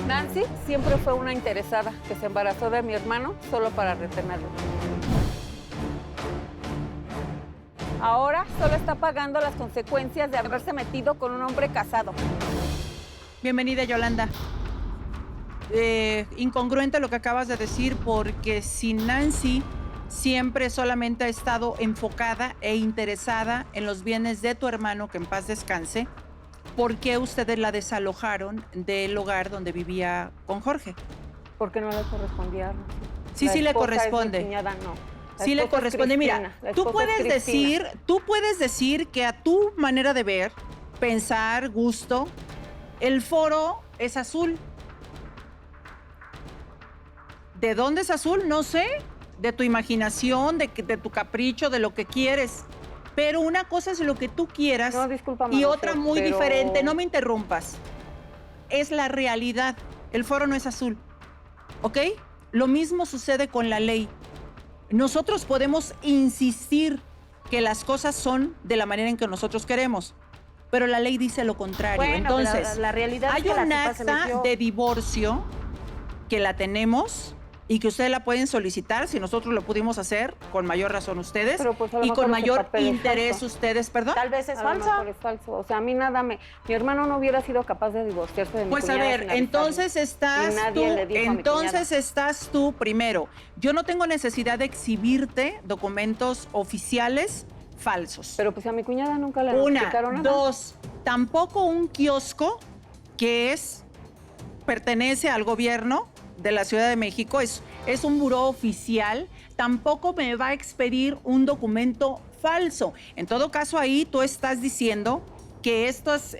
Speaker 5: Nancy siempre fue una interesada que se embarazó de mi hermano solo para retenerlo. Ahora solo está pagando las consecuencias de haberse metido con un hombre casado.
Speaker 2: Bienvenida, Yolanda. Incongruente lo que acabas de decir, porque si Nancy siempre solamente ha estado enfocada e interesada en los bienes de tu hermano, que en paz descanse, ¿por qué ustedes la desalojaron del hogar donde vivía con Jorge?
Speaker 5: Porque no le correspondía.
Speaker 2: Sí, sí le corresponde. Sí le corresponde. Mira, tú puedes decir que a tu manera de ver, pensar, gusto, el foro es azul. ¿De dónde es azul? No sé. De tu imaginación, de tu capricho, de lo que quieres. Pero una cosa es lo que tú quieras
Speaker 5: No, discúlpame,
Speaker 2: y
Speaker 5: Rocío,
Speaker 2: otra muy
Speaker 5: pero-
Speaker 2: diferente. No me interrumpas. Es la realidad. El foro no es azul. ¿Ok? Lo mismo sucede con la ley. Nosotros podemos insistir que las cosas son de la manera en que nosotros queremos, pero la ley dice lo contrario.
Speaker 3: Bueno,
Speaker 2: Entonces,
Speaker 3: la realidad
Speaker 2: hay
Speaker 3: es que la
Speaker 2: un
Speaker 3: tipa se
Speaker 2: acta
Speaker 3: metió.
Speaker 2: de divorcio que la tenemos y que ustedes la pueden solicitar. Si nosotros lo pudimos hacer, con mayor razón ustedes,
Speaker 5: Pero, pues, a lo
Speaker 2: y
Speaker 5: mejor
Speaker 2: con
Speaker 5: ese
Speaker 2: mayor
Speaker 5: papel es
Speaker 2: interés
Speaker 5: falso.
Speaker 2: ustedes, ¿perdón?
Speaker 3: Tal vez es
Speaker 5: A lo
Speaker 3: falsa.
Speaker 5: mejor es falso. O sea, a mí mi hermano no hubiera sido capaz de divorciarse de mi
Speaker 2: Pues a
Speaker 5: cuñada
Speaker 2: ver,
Speaker 5: sin avisarme.
Speaker 2: entonces estás
Speaker 5: Y nadie
Speaker 2: tú,
Speaker 5: le dijo a mi
Speaker 2: entonces estás tú primero. Yo no tengo necesidad de exhibirte documentos oficiales falsos.
Speaker 5: Pero pues a mi cuñada nunca le
Speaker 2: Una,
Speaker 5: notificaron nada.
Speaker 2: dos, tampoco un kiosco que pertenece al gobierno de la Ciudad de México, es un buró oficial, tampoco me va a expedir un documento falso. En todo caso, ahí tú estás diciendo que estas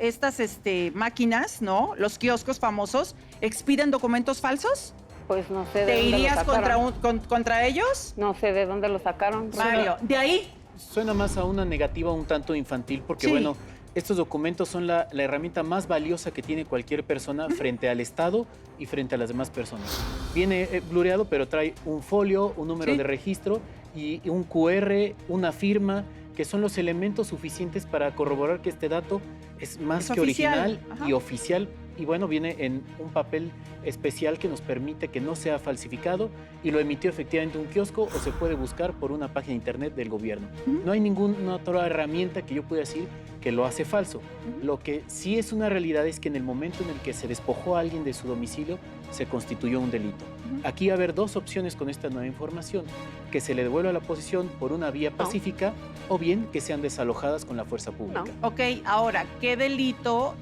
Speaker 2: máquinas, ¿no? Los kioscos famosos, expiden documentos falsos.
Speaker 5: Pues no sé de
Speaker 2: ¿Te
Speaker 5: dónde lo
Speaker 2: irías
Speaker 5: sacaron.
Speaker 2: contra ellos?
Speaker 5: No sé de dónde lo sacaron.
Speaker 2: Mario, de ahí.
Speaker 4: Suena más a una negativa un tanto infantil porque,
Speaker 2: Sí.
Speaker 4: bueno, estos documentos son la herramienta más valiosa que tiene cualquier persona frente al Estado y frente a las demás personas. Viene blureado, pero trae un folio, un número
Speaker 2: Sí.
Speaker 4: de registro y un QR, una firma, que son los elementos suficientes para corroborar que este dato es más
Speaker 2: Es
Speaker 4: que
Speaker 2: oficial.
Speaker 4: original
Speaker 2: Ajá.
Speaker 4: y oficial. Y bueno, viene en un papel especial que nos permite que no sea falsificado y lo emitió efectivamente un kiosco o se puede buscar por una página de internet del gobierno. No hay ninguna otra herramienta que yo pueda decir que lo hace falso. Lo que sí es una realidad es que en el momento en el que se despojó a alguien de su domicilio, se constituyó un delito. Aquí va a haber dos opciones con esta nueva información: que se le devuelva la posesión por una vía pacífica o bien que sean desalojadas con la fuerza pública.
Speaker 2: Ok, ahora, ¿qué delito?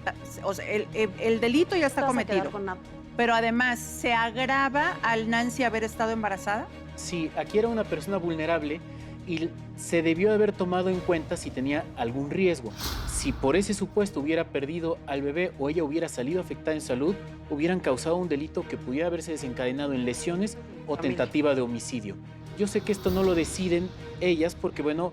Speaker 2: O sea, el delito ya está
Speaker 3: No vas a quedar
Speaker 2: cometido,
Speaker 3: con nada.
Speaker 2: pero además, ¿se agrava al Nancy haber estado embarazada?
Speaker 4: Sí, aquí era una persona vulnerable y se debió de haber tomado en cuenta si tenía algún riesgo. Si por ese supuesto hubiera perdido al bebé o ella hubiera salido afectada en salud, hubieran causado un delito que pudiera haberse desencadenado en lesiones o tentativa de homicidio. Yo sé que esto no lo deciden ellas porque, bueno,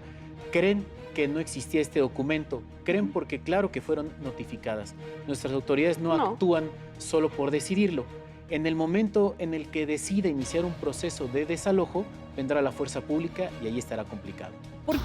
Speaker 4: creen que no existía este documento, creen porque claro que fueron notificadas. Nuestras autoridades no actúan solo por decidirlo. En el momento en el que decida iniciar un proceso de desalojo, vendrá la fuerza pública y ahí estará complicado.
Speaker 2: ¿Por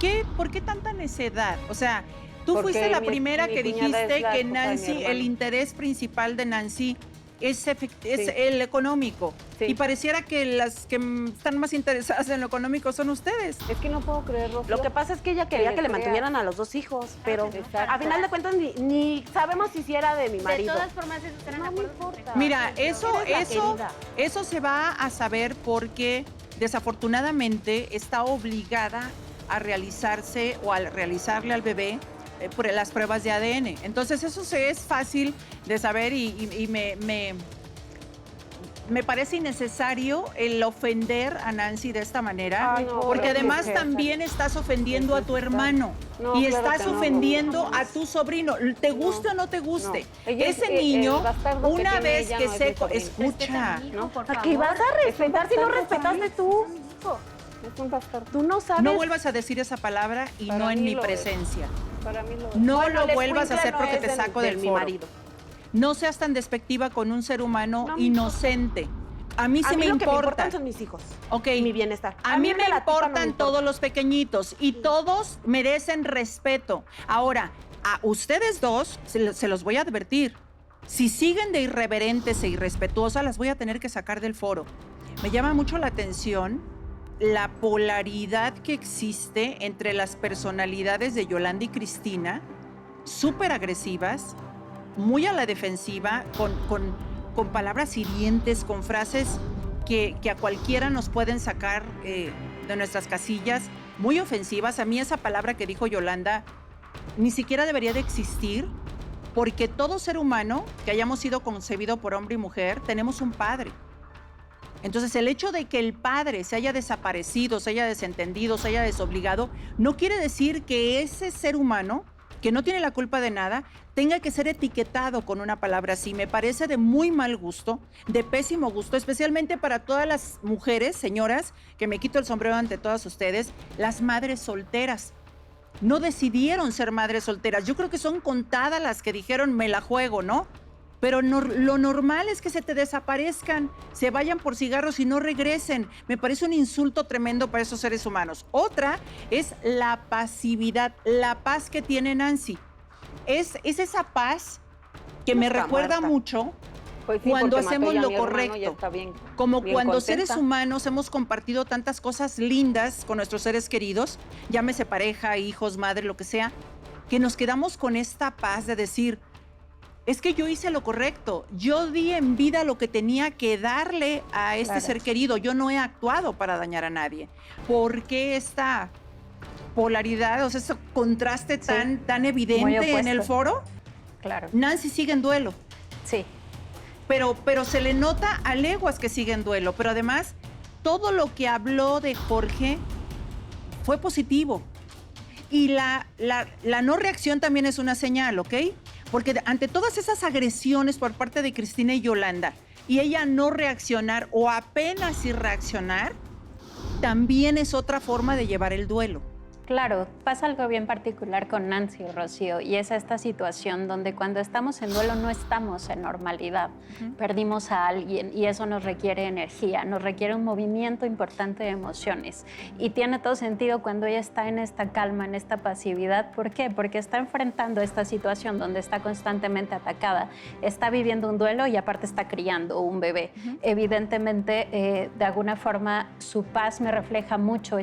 Speaker 2: qué tanta necedad? O sea, tú
Speaker 5: Porque
Speaker 2: fuiste la
Speaker 5: mi-
Speaker 2: primera
Speaker 5: mi
Speaker 2: que
Speaker 5: cuñada
Speaker 2: dijiste
Speaker 5: es la
Speaker 2: que
Speaker 5: esposa de mi
Speaker 2: Nancy, el
Speaker 5: hermano.
Speaker 2: interés principal de Nancy es el económico.
Speaker 5: Sí.
Speaker 2: Y pareciera que las que están más interesadas en lo económico son ustedes.
Speaker 5: Es que no puedo creer, Rocío.
Speaker 3: Lo que pasa es que ella quería
Speaker 5: le
Speaker 3: que le
Speaker 5: crea.
Speaker 3: mantuvieran a los 2 hijos, pero
Speaker 5: Exacto.
Speaker 3: a final de cuentas ni sabemos si era de mi
Speaker 6: De
Speaker 3: marido.
Speaker 6: todas formas, eso serán
Speaker 3: No me
Speaker 6: acuerdos
Speaker 3: importa.
Speaker 6: entre
Speaker 2: Mira,
Speaker 6: todos.
Speaker 2: eso se va a saber porque desafortunadamente está obligada a realizarse o a realizarle al bebé por las pruebas de ADN. Entonces eso es fácil de saber y me parece innecesario el ofender a Nancy de esta manera,
Speaker 5: Ay, no,
Speaker 2: porque
Speaker 5: pero
Speaker 2: además
Speaker 5: mujer,
Speaker 2: también estás ofendiendo a tu hermano
Speaker 5: No,
Speaker 2: y
Speaker 5: claro
Speaker 2: estás
Speaker 5: que no,
Speaker 2: ofendiendo
Speaker 5: no.
Speaker 2: a tu sobrino, te guste o no te guste.
Speaker 5: No. Ella es-
Speaker 2: Ese
Speaker 5: el
Speaker 2: niño,
Speaker 5: bastardo que
Speaker 2: una
Speaker 5: tiene
Speaker 2: vez
Speaker 5: ella
Speaker 2: que
Speaker 5: no es
Speaker 2: se...
Speaker 5: mi sobrino.
Speaker 2: Escucha,
Speaker 6: ¿No? Por
Speaker 3: ¿A qué
Speaker 6: favor.
Speaker 3: vas a respetar si no
Speaker 5: bastardo
Speaker 3: respetaste
Speaker 5: para
Speaker 3: tú?
Speaker 5: Es un bastardo.
Speaker 3: Tú no sabes.
Speaker 2: no vuelvas a decir esa palabra y
Speaker 5: Para
Speaker 2: no en
Speaker 5: mí
Speaker 2: mi
Speaker 5: lo es.
Speaker 2: presencia.
Speaker 5: Para mí lo es.
Speaker 2: No
Speaker 3: Bueno,
Speaker 2: lo
Speaker 3: el
Speaker 2: vuelvas a hacer
Speaker 3: escuincle
Speaker 2: porque
Speaker 3: no
Speaker 2: te
Speaker 3: es
Speaker 2: saco
Speaker 3: de
Speaker 2: del
Speaker 3: mi
Speaker 2: foro.
Speaker 3: marido.
Speaker 2: No seas tan despectiva con un ser humano
Speaker 3: No me
Speaker 2: inocente. A mí sí
Speaker 3: A mí
Speaker 2: me
Speaker 3: lo que me
Speaker 2: importa.
Speaker 3: importan son mis hijos.
Speaker 2: Ok.
Speaker 3: Y mi bienestar.
Speaker 2: A mí me
Speaker 3: la tipa no
Speaker 2: importan
Speaker 3: importa.
Speaker 2: todos los pequeñitos y todos merecen respeto. Ahora, a ustedes dos se los voy a advertir. Si siguen de irreverentes e irrespetuosas, las voy a tener que sacar del foro. Me llama mucho la atención la polaridad que existe entre las personalidades de Yolanda y Cristina, súper agresivas, muy a la defensiva, con palabras hirientes, con frases que a cualquiera nos pueden sacar de nuestras casillas, muy ofensivas. A mí esa palabra que dijo Yolanda ni siquiera debería de existir, porque todo ser humano que hayamos sido concebido por hombre y mujer, tenemos un padre. Entonces, el hecho de que el padre se haya desaparecido, se haya desentendido, se haya desobligado, no quiere decir que ese ser humano, que no tiene la culpa de nada, tenga que ser etiquetado con una palabra así. Me parece de muy mal gusto, de pésimo gusto, especialmente para todas las mujeres, señoras, que me quito el sombrero ante todas ustedes, las madres solteras. no decidieron ser madres solteras. Yo creo que son contadas las que dijeron, me la juego, ¿no? Pero lo normal es que se te desaparezcan, se vayan por cigarros y no regresen. Me parece un insulto tremendo para esos seres humanos. Otra es la pasividad, la paz que tiene Nancy. Es esa paz que me recuerda mucho
Speaker 5: Pues sí,
Speaker 2: cuando
Speaker 5: porque
Speaker 2: hacemos
Speaker 5: mató ya a
Speaker 2: lo
Speaker 5: mi hermano,
Speaker 2: correcto.
Speaker 5: ya está bien,
Speaker 2: Como
Speaker 5: bien
Speaker 2: cuando
Speaker 5: contenta.
Speaker 2: seres humanos hemos compartido tantas cosas lindas con nuestros seres queridos, llámese pareja, hijos, madre, lo que sea, que nos quedamos con esta paz de decir, es que yo hice lo correcto, yo di en vida lo que tenía que darle a este ser querido, yo no he actuado para dañar a nadie. ¿Por qué esta polaridad, o sea, ese contraste tan evidente en el foro?
Speaker 7: Claro.
Speaker 2: Nancy sigue en duelo.
Speaker 7: Sí.
Speaker 2: Pero se le nota a leguas que sigue en duelo. Pero además, todo lo que habló de Jorge fue positivo. Y la no reacción también es una señal, ¿ok? Porque ante todas esas agresiones por parte de Cristina y Yolanda, y ella no reaccionar o apenas sí reaccionar, también es otra forma de llevar el duelo.
Speaker 7: Claro, pasa algo bien particular con Nancy, Rocío, y es esta situación donde cuando estamos en duelo no estamos en normalidad. Perdimos a alguien y eso nos requiere energía, nos requiere un movimiento importante de emociones. Y tiene todo sentido cuando ella está en esta calma, en esta pasividad. ¿Por qué? Porque está enfrentando esta situación donde está constantemente atacada, está viviendo un duelo y aparte está criando un bebé. Evidentemente, de alguna forma, su paz me refleja mucho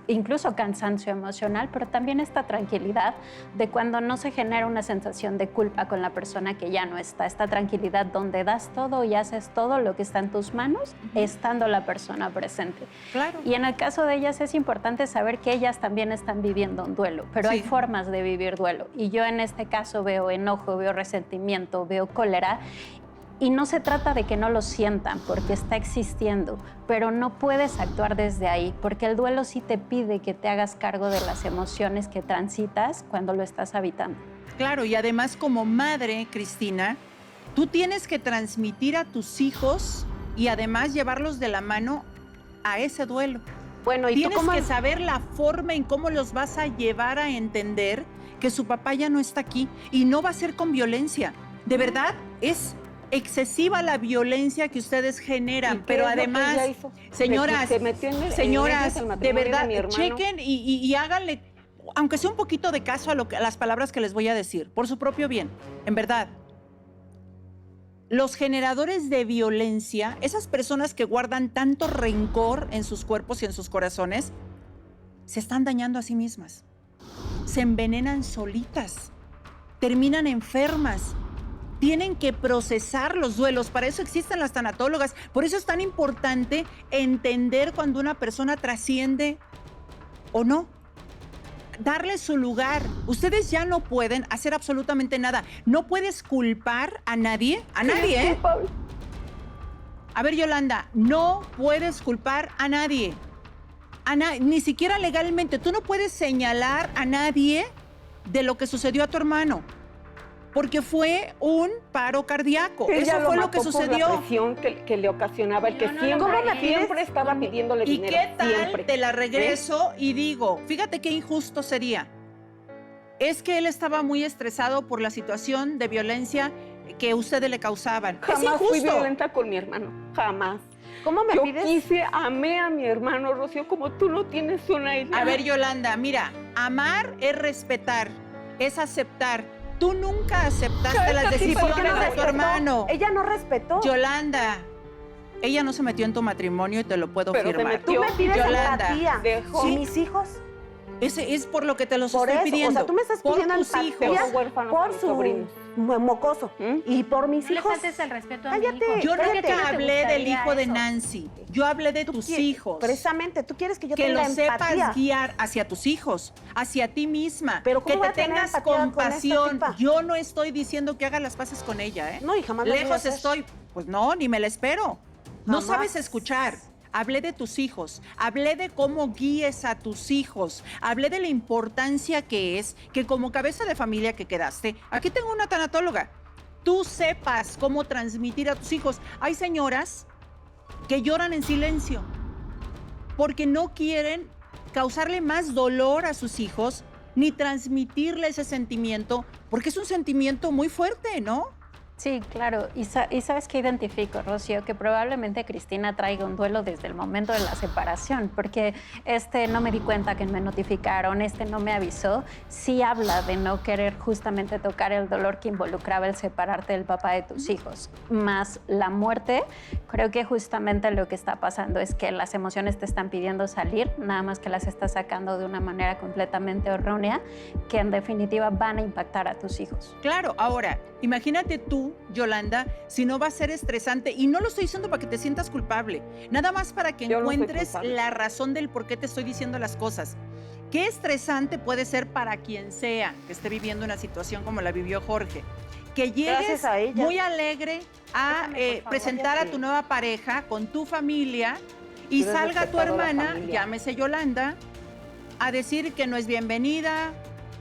Speaker 7: incluso cansancio emocional, pero también esta tranquilidad de cuando no se genera una sensación de culpa con la persona que ya no está, esta tranquilidad donde das todo y haces todo lo que está en tus manos, estando la persona presente.
Speaker 2: Claro.
Speaker 7: Y en el caso de ellas es importante saber que ellas también están viviendo un duelo, pero hay formas de vivir duelo. Y yo en este caso veo enojo, veo resentimiento, veo cólera. Y no se trata de que no lo sientan, porque está existiendo, pero no puedes actuar desde ahí, porque el duelo sí te pide que te hagas cargo de las emociones que transitas cuando lo estás habitando.
Speaker 2: Claro, y además como madre, Cristina, tú tienes que transmitir a tus hijos y además llevarlos de la mano a ese duelo.
Speaker 3: Bueno, ¿y
Speaker 2: tienes
Speaker 3: tú cómo
Speaker 2: que saber la forma en cómo los vas a llevar a entender que su papá ya no está aquí y no va a ser con violencia. De verdad, es excesiva la violencia que ustedes generan, pero además, señoras, de verdad, chequen y háganle, aunque sea un poquito de caso a las palabras que les voy a decir, por su propio bien, en verdad. Los generadores de violencia, esas personas que guardan tanto rencor en sus cuerpos y en sus corazones, se están dañando a sí mismas. Se envenenan solitas, terminan enfermas. Tienen que procesar los duelos, para eso existen las tanatólogas, por eso es tan importante entender cuando una persona trasciende o no, darle su lugar. Ustedes ya no pueden hacer absolutamente nada, no puedes culpar a nadie, ¿eh? A ver, Yolanda, no puedes culpar a nadie, ni siquiera legalmente, tú no puedes señalar a nadie de lo que sucedió a tu hermano. Porque fue un paro cardíaco.
Speaker 5: Ella
Speaker 2: eso fue lo que sucedió.
Speaker 5: Por la presión que le ocasionaba el que siempre estaba pidiéndole dinero.
Speaker 2: ¿Y qué tal?
Speaker 5: Siempre.
Speaker 2: Te la regreso y digo, fíjate qué injusto sería. Es que él estaba muy estresado por la situación de violencia que ustedes le causaban.
Speaker 5: Jamás
Speaker 2: es injusto.
Speaker 5: fui violenta con mi hermano, jamás.
Speaker 3: ¿Cómo me pides?
Speaker 5: Amé a mi hermano, Rocío, como tú no tienes una idea.
Speaker 2: A ver, Yolanda, mira, amar es respetar, es aceptar. Tú nunca aceptaste las decisiones de tu hermano.
Speaker 3: Ella no respetó.
Speaker 2: Yolanda, ella no se metió en tu matrimonio y te lo puedo firmar.
Speaker 3: Tú me pides
Speaker 2: Yolanda,
Speaker 3: empatía. ¿Y mis hijos?
Speaker 2: Ese es por lo que te los
Speaker 3: Por
Speaker 2: estoy
Speaker 3: eso,
Speaker 2: pidiendo.
Speaker 3: o sea, tú me estás pidiendo
Speaker 2: por tus
Speaker 3: empatía
Speaker 2: hijos.
Speaker 3: por su mocoso. Y por mis
Speaker 6: No
Speaker 3: hijos.
Speaker 6: le faltes el respeto a mi
Speaker 3: Cállate.
Speaker 6: hijo.
Speaker 2: Yo
Speaker 3: Cállate.
Speaker 2: nunca hablé del hijo de
Speaker 6: eso?
Speaker 2: Nancy. Yo hablé de tus hijos.
Speaker 3: Precisamente, tú quieres que yo
Speaker 2: Que
Speaker 3: tenga
Speaker 2: los
Speaker 3: empatía.
Speaker 2: sepas guiar hacia tus hijos, hacia ti misma.
Speaker 3: Pero ¿cómo
Speaker 2: que
Speaker 3: voy
Speaker 2: te
Speaker 3: a tener
Speaker 2: tengas
Speaker 3: empatía con esta
Speaker 2: compasión.
Speaker 3: tipa?
Speaker 2: Yo no estoy diciendo que hagas las paces con ella, ¿eh?
Speaker 3: No, y jamás lo voy a
Speaker 2: Lejos
Speaker 3: hacer.
Speaker 2: estoy. Pues no, ni me la espero. No
Speaker 3: Jamás.
Speaker 2: sabes escuchar. Hablé de tus hijos, hablé de cómo guíes a tus hijos, hablé de la importancia que es que como cabeza de familia que quedaste, aquí tengo una tanatóloga, tú sepas cómo transmitir a tus hijos. Hay señoras que lloran en silencio porque no quieren causarle más dolor a sus hijos ni transmitirle ese sentimiento, porque es un sentimiento muy fuerte, ¿no?
Speaker 7: Sí, claro. Y sabes qué identifico, Rocío, que probablemente Cristina traiga un duelo desde el momento de la separación, porque no me di cuenta que me notificaron, no me avisó. Sí habla de no querer justamente tocar el dolor que involucraba el separarte del papá de tus hijos. Más la muerte, creo que justamente lo que está pasando es que las emociones te están pidiendo salir, nada más que las estás sacando de una manera completamente errónea, que en definitiva van a impactar a tus hijos.
Speaker 2: Claro, ahora, imagínate tú, Yolanda, si no va a ser estresante, y no lo estoy diciendo para que te sientas culpable, nada más para que encuentres la razón del por qué te estoy diciendo las cosas. Qué estresante puede ser para quien sea que esté viviendo una situación como la vivió Jorge. Que llegues muy alegre a presentar a tu nueva pareja con tu familia y salga tu hermana, llámese Yolanda, a decir que no es bienvenida,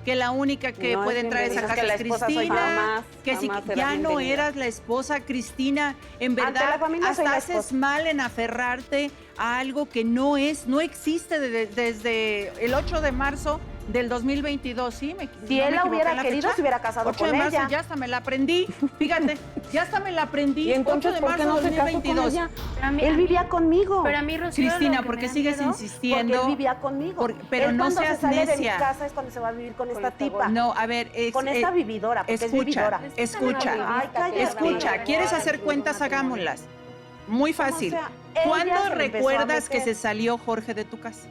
Speaker 2: que la única que no puede entrar a esa casa es Cristina, que si ya no eras la esposa, Cristina, en verdad hasta haces mal en aferrarte a algo que no existe desde el 8 de marzo del 2022, ¿sí?
Speaker 3: Si él la hubiera querido, se hubiera casado con ella.
Speaker 2: 8 de marzo, ya hasta me la aprendí, fíjate, ya hasta me la aprendí.
Speaker 3: ¿Y entonces
Speaker 2: 8 de
Speaker 3: por qué
Speaker 2: marzo
Speaker 3: no
Speaker 2: del
Speaker 3: se casó
Speaker 2: 2022.
Speaker 3: con ella? Él vivía conmigo.
Speaker 8: Pero a mí, Rocío,
Speaker 2: Cristina, ¿por qué sigues insistiendo?
Speaker 3: Porque él vivía conmigo.
Speaker 2: Pero
Speaker 3: él
Speaker 2: no
Speaker 3: cuando
Speaker 2: seas
Speaker 3: se sale
Speaker 2: necia.
Speaker 3: de mi casa es cuando se va a vivir con esta tipa.
Speaker 2: No, a ver,
Speaker 3: con esta vividora, porque es vividora.
Speaker 2: Escucha, ¿quieres hacer cuentas? Hagámoslas. Muy fácil. ¿Cuándo recuerdas que se salió Jorge de tu casa?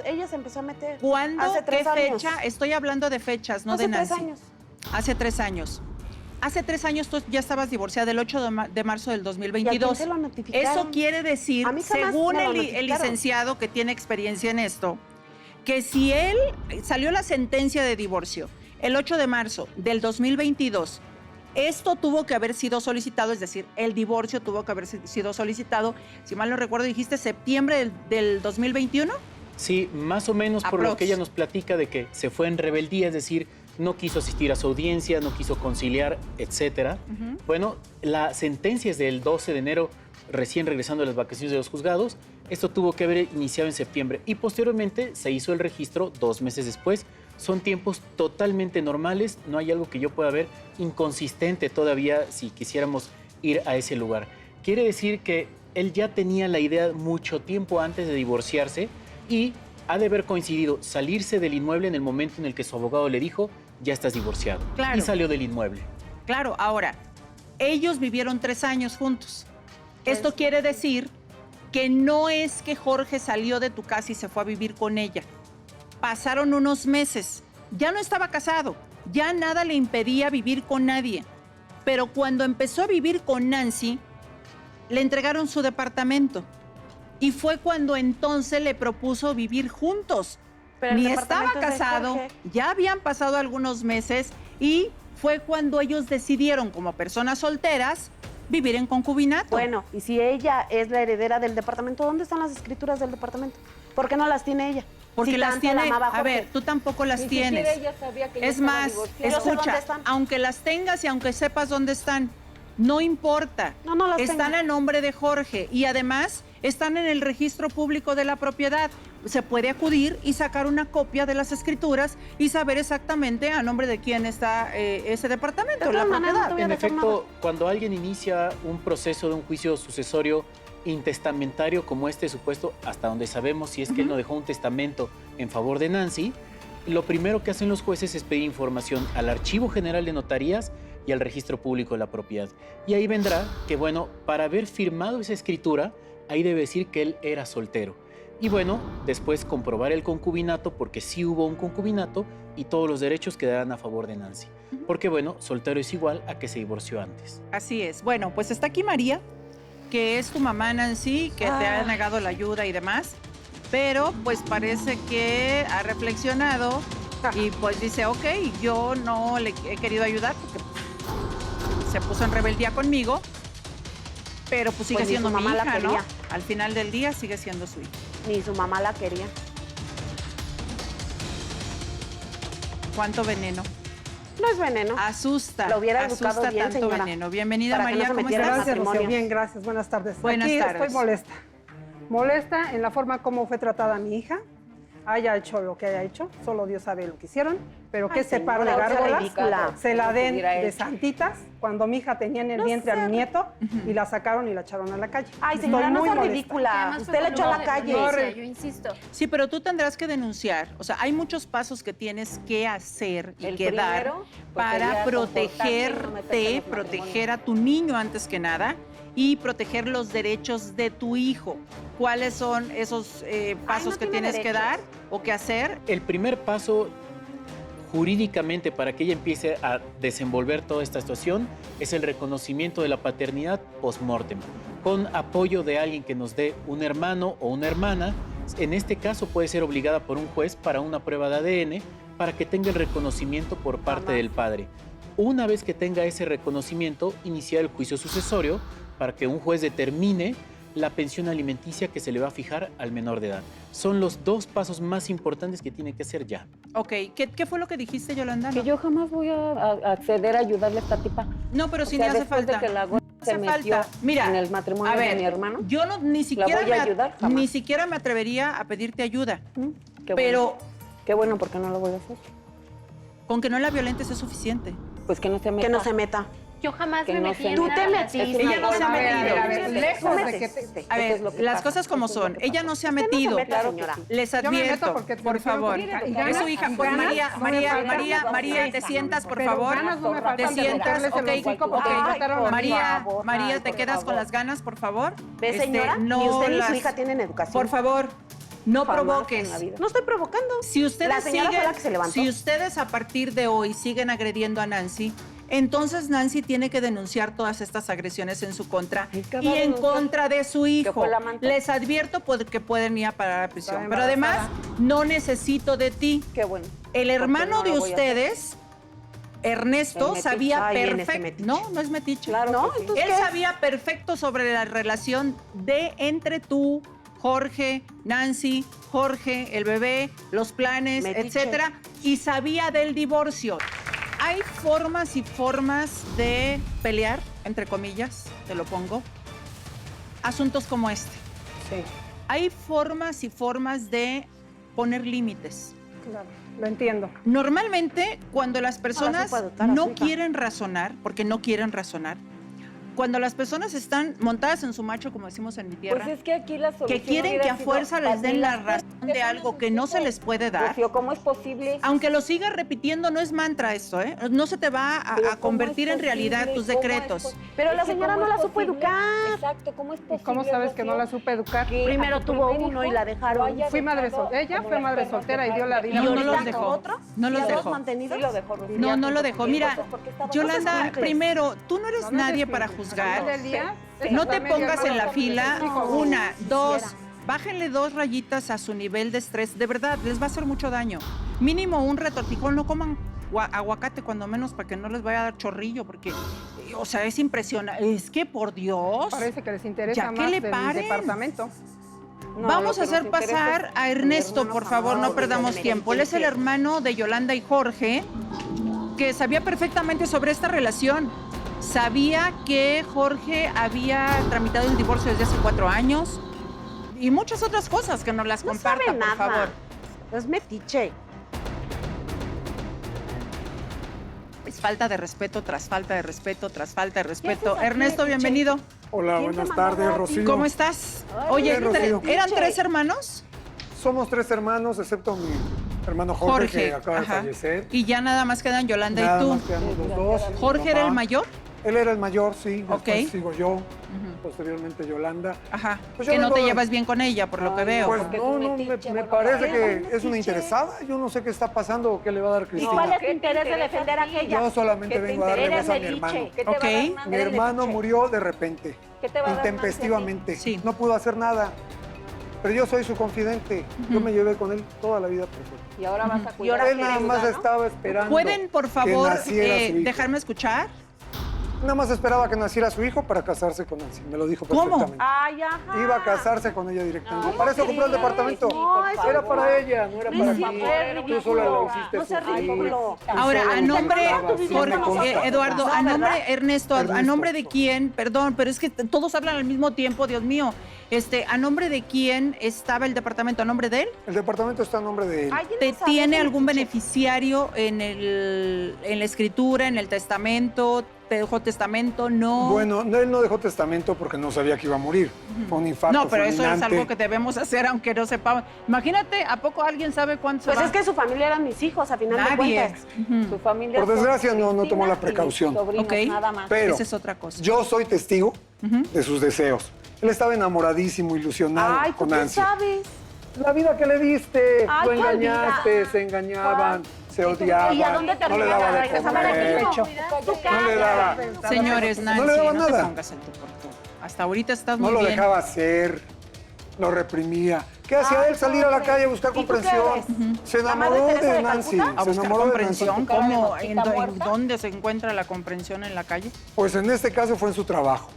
Speaker 3: Ella se empezó a meter.
Speaker 2: ¿Cuándo?
Speaker 3: Hace 3
Speaker 2: ¿Qué
Speaker 3: años.
Speaker 2: fecha? Estoy hablando de fechas, no de Nancy.
Speaker 3: Hace 3 años.
Speaker 2: Hace 3 años. Hace 3 años tú ya estabas divorciada, el 8 de marzo del 2022.
Speaker 3: ¿Y a quién se lo notificaron?
Speaker 2: Eso quiere decir, según el licenciado que tiene experiencia en esto, que si él salió la sentencia de divorcio el 8 de marzo del 2022, esto tuvo que haber sido solicitado, es decir, el divorcio tuvo que haber sido solicitado, si mal no recuerdo, dijiste septiembre del 2021.
Speaker 4: Sí, más o menos por lo que ella nos platica de que se fue en rebeldía, es decir, no quiso asistir a su audiencia, no quiso conciliar, etcétera. Bueno, la sentencia es del 12 de enero, recién regresando de las vacaciones de los juzgados. Esto tuvo que haber iniciado en septiembre y posteriormente se hizo el registro 2 meses después. Son tiempos totalmente normales, no hay algo que yo pueda ver inconsistente todavía si quisiéramos ir a ese lugar. Quiere decir que él ya tenía la idea mucho tiempo antes de divorciarse y ha de haber coincidido salirse del inmueble en el momento en el que su abogado le dijo, ya estás divorciado. Claro. Y salió del inmueble.
Speaker 2: Claro, ahora, ellos vivieron 3 años juntos. Esto quiere decir que no es que Jorge salió de tu casa y se fue a vivir con ella. Pasaron unos meses, ya no estaba casado, ya nada le impedía vivir con nadie. Pero cuando empezó a vivir con Nancy, le entregaron su departamento. Y fue cuando entonces le propuso vivir juntos.
Speaker 3: Pero
Speaker 2: ni estaba casado, ya habían pasado algunos meses y fue cuando ellos decidieron, como personas solteras, vivir en concubinato.
Speaker 3: Bueno, y si ella es la heredera del departamento, ¿dónde están las escrituras del departamento? ¿Por qué no las tiene ella?
Speaker 2: Porque
Speaker 3: si
Speaker 2: las tiene,
Speaker 3: a
Speaker 2: ver, tú tampoco las tienes.
Speaker 5: Ella sabía que
Speaker 2: es más, escucha, aunque las tengas y aunque sepas dónde están, no importa.
Speaker 3: No las
Speaker 2: están a nombre de Jorge y además están en el registro público de la propiedad. Se puede acudir y sacar una copia de las escrituras y saber exactamente a nombre de quién está ese departamento, la propiedad.
Speaker 4: En efecto, cuando alguien inicia un proceso de un juicio sucesorio intestamentario como este supuesto, hasta donde sabemos si es que él no dejó un testamento en favor de Nancy, lo primero que hacen los jueces es pedir información al Archivo General de Notarías y al Registro Público de la Propiedad. Y ahí vendrá que, bueno, para haber firmado esa escritura, ahí debe decir que él era soltero. Y bueno, después comprobar el concubinato, porque sí hubo un concubinato y todos los derechos quedarán a favor de Nancy. Porque bueno, soltero es igual a que se divorció antes.
Speaker 2: Así es. Bueno, pues está aquí María, que es tu mamá Nancy, que te ha negado la ayuda y demás, pero pues parece que ha reflexionado y pues dice, ok, yo no le he querido ayudar porque se puso en rebeldía conmigo, pero pues sigue siendo mi hija, ¿no? Al final del día sigue siendo su hija.
Speaker 3: Ni su mamá la quería.
Speaker 2: ¿Cuánto veneno?
Speaker 3: No es veneno.
Speaker 2: Asusta.
Speaker 3: Lo hubiera educado bien,
Speaker 2: tanto
Speaker 3: señora.
Speaker 2: veneno. Bienvenida,
Speaker 3: Para que
Speaker 2: María,
Speaker 3: no se
Speaker 2: ¿cómo
Speaker 3: metiera en
Speaker 2: estás?
Speaker 9: Gracias, Rocío. Bien, gracias. Buenas tardes.
Speaker 2: Buenas
Speaker 9: Aquí
Speaker 2: tardes.
Speaker 9: estoy molesta. Molesta en la forma como fue tratada mi hija, haya hecho lo que haya hecho, solo Dios sabe lo que hicieron, pero que ese par de
Speaker 3: señora,
Speaker 9: gárgolas se la den
Speaker 5: Hubiera
Speaker 9: de
Speaker 5: hecho.
Speaker 9: santitas cuando mi hija tenía en el vientre a mi nieto y la sacaron y la echaron a la calle.
Speaker 3: Ay,
Speaker 9: Estoy
Speaker 3: señora, no
Speaker 9: muy
Speaker 3: sea
Speaker 9: molesta.
Speaker 3: ridícula. Usted la echó a la calle.
Speaker 8: Yo insisto.
Speaker 2: Sí, pero tú tendrás que denunciar. O sea, hay muchos pasos que tienes que hacer y
Speaker 5: El
Speaker 2: que dar
Speaker 5: primero, pues,
Speaker 2: para
Speaker 5: sería
Speaker 2: protegerte,
Speaker 5: comportarse y no meterse en los
Speaker 2: proteger a tu niño antes que nada y proteger los derechos de tu hijo. ¿Cuáles son esos pasos
Speaker 3: no
Speaker 2: que
Speaker 3: tiene
Speaker 2: tienes que dar o que hacer?
Speaker 4: El primer paso jurídicamente para que ella empiece a desenvolver toda esta situación es el reconocimiento de la paternidad post-mortem, con apoyo de alguien que nos dé un hermano o una hermana. En este caso puede ser obligada por un juez para una prueba de ADN para que tenga el reconocimiento por parte del padre. Una vez que tenga ese reconocimiento, iniciar el juicio sucesorio para que un juez determine la pensión alimenticia que se le va a fijar al menor de edad. Son los dos pasos más importantes que tiene que hacer ya.
Speaker 2: Ok, ¿qué fue lo que dijiste, Yolanda?
Speaker 5: Que yo jamás voy a acceder a ayudarle a esta tipa.
Speaker 2: No, pero si
Speaker 5: O sea,
Speaker 2: ni hace
Speaker 5: después
Speaker 2: falta.
Speaker 5: de que la gorda se
Speaker 2: hace
Speaker 5: metió
Speaker 2: falta. Mira,
Speaker 5: en el matrimonio
Speaker 2: a ver,
Speaker 5: de mi hermano.
Speaker 2: Yo ni siquiera,
Speaker 5: voy a ayudar jamás.
Speaker 2: ni siquiera me atrevería a pedirte ayuda.
Speaker 5: Qué
Speaker 2: Pero
Speaker 5: bueno. Qué bueno, porque no lo voy a hacer.
Speaker 2: con que no la violentes es suficiente.
Speaker 5: Pues que no se meta.
Speaker 3: Que no se meta.
Speaker 8: Yo jamás
Speaker 5: Que
Speaker 8: me
Speaker 5: no
Speaker 8: metí
Speaker 5: se
Speaker 8: en
Speaker 3: Tú
Speaker 8: nada
Speaker 3: te
Speaker 8: de las
Speaker 3: metiste.
Speaker 2: Ella no se ha metido.
Speaker 9: A ver, lejos de que te...
Speaker 2: A ver,
Speaker 5: Eso es lo que
Speaker 2: las
Speaker 5: pasa.
Speaker 2: cosas como
Speaker 5: Eso es lo
Speaker 2: son.
Speaker 5: que
Speaker 2: Ella
Speaker 5: pasa.
Speaker 2: no se ha
Speaker 3: Usted no se
Speaker 2: metido.
Speaker 3: meta, señora.
Speaker 2: Les
Speaker 9: Yo me meto
Speaker 2: advierto,
Speaker 9: porque
Speaker 2: por favor.
Speaker 9: y
Speaker 2: Es
Speaker 9: ganas,
Speaker 2: su hija.
Speaker 9: y
Speaker 2: Pues
Speaker 9: ganas,
Speaker 2: María,
Speaker 9: no me
Speaker 2: María,
Speaker 9: faltan.
Speaker 2: María, María, te sientas, por
Speaker 9: Pero
Speaker 2: favor.
Speaker 9: ganas no me
Speaker 2: Te
Speaker 9: faltan de
Speaker 2: sientas,
Speaker 9: romperles el
Speaker 2: ok.
Speaker 9: hocico porque
Speaker 2: Ok.
Speaker 9: mataron a mi
Speaker 2: María,
Speaker 5: favor,
Speaker 2: María,
Speaker 5: ay,
Speaker 2: te
Speaker 5: por
Speaker 2: quedas con
Speaker 5: favor.
Speaker 2: las ganas, por favor.
Speaker 3: ¿Ves, señora?
Speaker 2: No
Speaker 3: Ni usted ni
Speaker 2: las-
Speaker 3: su hija tienen educación.
Speaker 2: Por favor, no
Speaker 5: Jamás
Speaker 2: provoques.
Speaker 5: en la vida.
Speaker 3: No estoy provocando.
Speaker 2: Si ustedes
Speaker 3: La señora fue la que se levantó.
Speaker 2: si ustedes a partir de hoy siguen agrediendo a Nancy, entonces Nancy tiene que denunciar todas estas agresiones en su contra
Speaker 5: ¿Y qué
Speaker 2: y
Speaker 5: va a
Speaker 2: en
Speaker 5: denunciar?
Speaker 2: contra de su hijo.
Speaker 5: fue la amante?
Speaker 2: Les advierto que pueden ir a parar a prisión.
Speaker 9: Está
Speaker 2: Pero además,
Speaker 9: embarazada.
Speaker 2: no necesito de ti.
Speaker 5: Qué bueno.
Speaker 2: El hermano
Speaker 5: no
Speaker 2: de
Speaker 5: lo voy a hacer.
Speaker 2: ustedes, Ernesto,
Speaker 3: El metiche.
Speaker 2: sabía
Speaker 3: Ay, viene ese
Speaker 2: perfecto.
Speaker 3: metiche.
Speaker 2: No, no es metiche.
Speaker 5: Claro
Speaker 3: ¿No?
Speaker 5: que sí.
Speaker 3: Entonces,
Speaker 2: Él
Speaker 3: ¿qué?
Speaker 2: sabía perfecto sobre la relación entre tú, Jorge, Nancy, Jorge, el bebé, los planes,
Speaker 3: Metiche.
Speaker 2: etcétera, y sabía del divorcio. Hay formas y formas de pelear, entre comillas, te lo pongo, asuntos como este.
Speaker 9: Sí,
Speaker 2: Hay formas y formas de poner límites.
Speaker 9: claro, lo entiendo.
Speaker 2: Normalmente, cuando las personas
Speaker 3: supo educar a su
Speaker 2: no
Speaker 3: hija.
Speaker 2: quieren razonar, porque no quieren razonar, cuando las personas están montadas en su macho, como decimos en mi tierra,
Speaker 5: Pues es que aquí la solución
Speaker 2: que quieren
Speaker 5: hubiera
Speaker 2: que a
Speaker 5: sido
Speaker 2: fuerza les den la
Speaker 5: familias.
Speaker 2: razón de algo que no se les puede dar,
Speaker 5: Rocío, ¿cómo es posible?
Speaker 2: aunque lo sigas repitiendo, no es mantra esto, ¿eh? No se te va
Speaker 5: Pero
Speaker 2: a
Speaker 5: ¿cómo
Speaker 2: convertir
Speaker 5: es
Speaker 2: en realidad
Speaker 5: posible?
Speaker 2: tus
Speaker 5: ¿Cómo es
Speaker 2: decretos.
Speaker 5: posible?
Speaker 3: Pero
Speaker 5: Es
Speaker 3: la
Speaker 5: que
Speaker 3: señora
Speaker 5: ¿cómo
Speaker 3: no
Speaker 5: es
Speaker 3: la supo
Speaker 5: posible?
Speaker 3: educar.
Speaker 5: Exacto, ¿cómo es
Speaker 9: ¿Y
Speaker 5: posible?
Speaker 9: cómo sabes que no la
Speaker 5: Rocío,
Speaker 9: supe educar?
Speaker 5: que
Speaker 3: Primero
Speaker 5: a tu
Speaker 3: tuvo
Speaker 5: primer
Speaker 3: uno y
Speaker 5: hijo
Speaker 3: la dejaron.
Speaker 5: lo haya
Speaker 9: Fui madre
Speaker 5: dejado
Speaker 9: soltera. Ella
Speaker 5: como
Speaker 9: fue
Speaker 5: las
Speaker 9: madre
Speaker 5: perras
Speaker 9: soltera y dio
Speaker 5: dejaron
Speaker 9: la
Speaker 5: de
Speaker 9: vida.
Speaker 2: No, no
Speaker 5: dejar.
Speaker 2: los dejó.
Speaker 3: ¿Otro?
Speaker 2: No los
Speaker 3: ¿Y a dos
Speaker 2: dejó.
Speaker 3: mantenidos?
Speaker 5: Sí lo dejó, Rocío.
Speaker 2: No, no lo dejó. Mira,
Speaker 5: Entonces, ¿por qué estaba-
Speaker 2: Yolanda,
Speaker 3: Entonces,
Speaker 2: primero, tú no eres
Speaker 9: No,
Speaker 2: nadie
Speaker 9: es
Speaker 2: para
Speaker 9: que
Speaker 2: juzgar.
Speaker 9: al final del día,
Speaker 2: No
Speaker 9: la
Speaker 2: te
Speaker 9: media
Speaker 2: pongas en
Speaker 9: hermana
Speaker 2: la
Speaker 9: con
Speaker 2: fila.
Speaker 9: sus hijos.
Speaker 2: Una, dos,
Speaker 3: quisiera.
Speaker 2: bájenle 2 rayitas a su nivel de estrés. De verdad, les va a hacer mucho daño. Mínimo un retortijón. No coman aguacate cuando menos para que no les vaya a dar chorrillo, porque, o sea, es impresionante. Es que, por Dios.
Speaker 9: Parece que les interesa
Speaker 2: Ya que
Speaker 9: más
Speaker 2: le
Speaker 9: del
Speaker 2: paren.
Speaker 9: departamento.
Speaker 5: No,
Speaker 2: Vamos
Speaker 5: lo
Speaker 2: a
Speaker 5: que nos
Speaker 2: hacer
Speaker 5: interesa
Speaker 2: pasar
Speaker 5: es
Speaker 2: a
Speaker 5: mi
Speaker 2: Ernesto,
Speaker 5: hermano
Speaker 2: por favor,
Speaker 5: jamás
Speaker 2: no perdamos
Speaker 3: me
Speaker 2: tiempo. Él es el hermano de Yolanda y Jorge, que sabía perfectamente sobre esta relación. Sabía que Jorge había tramitado el divorcio desde hace 4 años y muchas otras cosas que nos las
Speaker 3: No
Speaker 2: comparta,
Speaker 3: sabe
Speaker 2: por
Speaker 3: nada.
Speaker 2: favor.
Speaker 3: Es metiche.
Speaker 2: Es falta de respeto tras falta de respeto tras falta de respeto.
Speaker 3: haces aquí,
Speaker 2: Ernesto,
Speaker 3: metiche?
Speaker 2: bienvenido.
Speaker 10: Hola,
Speaker 3: ¿Quién te
Speaker 10: buenas
Speaker 3: mandó a
Speaker 10: tardes,
Speaker 3: ti?
Speaker 10: Rocío.
Speaker 2: ¿Cómo estás?
Speaker 3: Ay,
Speaker 2: Oye,
Speaker 10: bien, Rocío.
Speaker 2: ¿eran 3 hermanos?
Speaker 10: Somos 3 hermanos, excepto mi hermano Jorge, que acaba de
Speaker 2: ajá.
Speaker 10: fallecer.
Speaker 2: Y ya nada más quedan Yolanda
Speaker 10: Nada
Speaker 2: y tú.
Speaker 10: más quedamos los dos. mi
Speaker 2: ¿Jorge era
Speaker 10: papá.
Speaker 2: el mayor?
Speaker 10: Él era el mayor, sí.
Speaker 2: Ok.
Speaker 10: Después sigo yo,
Speaker 2: Ujú.
Speaker 10: posteriormente Yolanda.
Speaker 2: Ajá.
Speaker 10: Pues yo
Speaker 2: que no
Speaker 10: vengo
Speaker 2: te
Speaker 10: de-
Speaker 2: llevas bien con ella, por lo que veo.
Speaker 10: Pues
Speaker 5: porque
Speaker 10: no,
Speaker 5: es un
Speaker 10: no,
Speaker 5: metiche,
Speaker 10: me
Speaker 5: bueno,
Speaker 10: parece
Speaker 5: ¿qué?
Speaker 10: que
Speaker 3: ¿Un
Speaker 10: es una
Speaker 3: metiche?
Speaker 10: interesada. Yo no sé qué está pasando o qué le va a dar
Speaker 3: ¿Y
Speaker 10: Cristina.
Speaker 3: cuál es tu
Speaker 5: ¿Qué te
Speaker 3: interés de
Speaker 5: interesa
Speaker 3: defender a
Speaker 5: a ti?
Speaker 3: aquella?
Speaker 10: Yo solamente
Speaker 5: ¿Qué te
Speaker 10: vengo a darle
Speaker 3: interesa?
Speaker 10: voz a mi
Speaker 3: Eres
Speaker 10: hermano.
Speaker 3: metiche.
Speaker 5: ¿Qué te va a
Speaker 2: Ok.
Speaker 5: dar
Speaker 10: Mi
Speaker 5: Nancy?
Speaker 10: hermano murió de repente,
Speaker 5: ¿Qué te va a dar Nancy a ti?
Speaker 10: intempestivamente.
Speaker 2: Sí.
Speaker 10: No pudo hacer nada. Pero yo soy su confidente. Yo me llevé con él toda la vida perfecta.
Speaker 5: Y ahora vas a
Speaker 3: Y
Speaker 5: cuidar
Speaker 3: ahora
Speaker 5: a
Speaker 10: Él nada más
Speaker 5: Neruda, ¿no?
Speaker 10: estaba esperando.
Speaker 2: ¿Pueden, por
Speaker 10: que
Speaker 2: favor,
Speaker 10: naciera su hijo.
Speaker 2: dejarme escuchar?
Speaker 10: Nada más esperaba que naciera su hijo para casarse con Nancy. Me lo dijo perfectamente.
Speaker 3: Ay, ajá.
Speaker 10: Iba a casarse con ella directamente.
Speaker 3: No,
Speaker 10: Para eso compró el departamento.
Speaker 3: No,
Speaker 10: era para ella, no era para ti. Tú sola lo hiciste.
Speaker 3: No seas ridículo.
Speaker 2: Ahora, a nombre, Eduardo, a nombre, Ernesto, a nombre de
Speaker 10: Ernesto.
Speaker 2: quién, perdón, pero es que todos hablan al mismo tiempo, Dios mío. ¿A nombre de quién estaba el departamento? ¿A nombre de él?
Speaker 10: El departamento está a nombre de él.
Speaker 2: ¿Tiene algún beneficiario en la escritura, en el testamento? ¿Te dejó testamento? No.
Speaker 10: Bueno, él no dejó testamento porque no sabía que iba a morir. Fue un infarto.
Speaker 2: No, pero eso es
Speaker 10: fulminante.
Speaker 2: algo que debemos hacer aunque no sepamos. Imagínate, ¿a poco alguien sabe cuánto
Speaker 3: Pues es que su familia eran mis hijos, a final de cuentas.
Speaker 5: Su familia
Speaker 10: Por
Speaker 5: son
Speaker 10: desgracia no tomó
Speaker 5: Cristina
Speaker 10: la
Speaker 5: y
Speaker 10: precaución.
Speaker 5: sobrinos,
Speaker 2: Ok.
Speaker 5: nada más.
Speaker 10: Pero
Speaker 2: esa es otra cosa.
Speaker 10: yo soy testigo de sus deseos. Él estaba enamoradísimo, ilusionado
Speaker 3: Ay, ¿tú
Speaker 10: con
Speaker 3: qué
Speaker 10: Nancy.
Speaker 3: sabes?
Speaker 10: La vida que le diste,
Speaker 3: Ay,
Speaker 10: lo
Speaker 3: ¿cuál
Speaker 10: engañaste,
Speaker 3: vida?
Speaker 10: se engañaban, se
Speaker 3: ¿Y a
Speaker 10: odiaban,
Speaker 3: dónde te
Speaker 10: no le daba de comer, no le daba,
Speaker 2: Señores, Nancy,
Speaker 10: no le daba
Speaker 2: no
Speaker 10: nada.
Speaker 2: te pongas en tu por tú. Hasta ahorita estás
Speaker 10: no
Speaker 2: muy
Speaker 10: lo
Speaker 2: bien.
Speaker 10: dejaba hacer, lo reprimía. ¿Qué hacía él? Salir a la calle a buscar
Speaker 3: ¿Y tú qué
Speaker 10: comprensión. Se
Speaker 3: ¿La madre
Speaker 10: enamoró
Speaker 3: Teresa
Speaker 10: de
Speaker 3: de
Speaker 10: Nancy.
Speaker 3: Calcuta?
Speaker 2: A
Speaker 10: Se
Speaker 2: buscar
Speaker 10: enamoró de Nancy.
Speaker 2: comprensión.
Speaker 5: cara de
Speaker 2: ¿Cómo?
Speaker 5: mosquita
Speaker 2: ¿En
Speaker 5: muerta?
Speaker 2: dónde se encuentra la comprensión en la calle?
Speaker 10: Pues en este caso fue en su trabajo.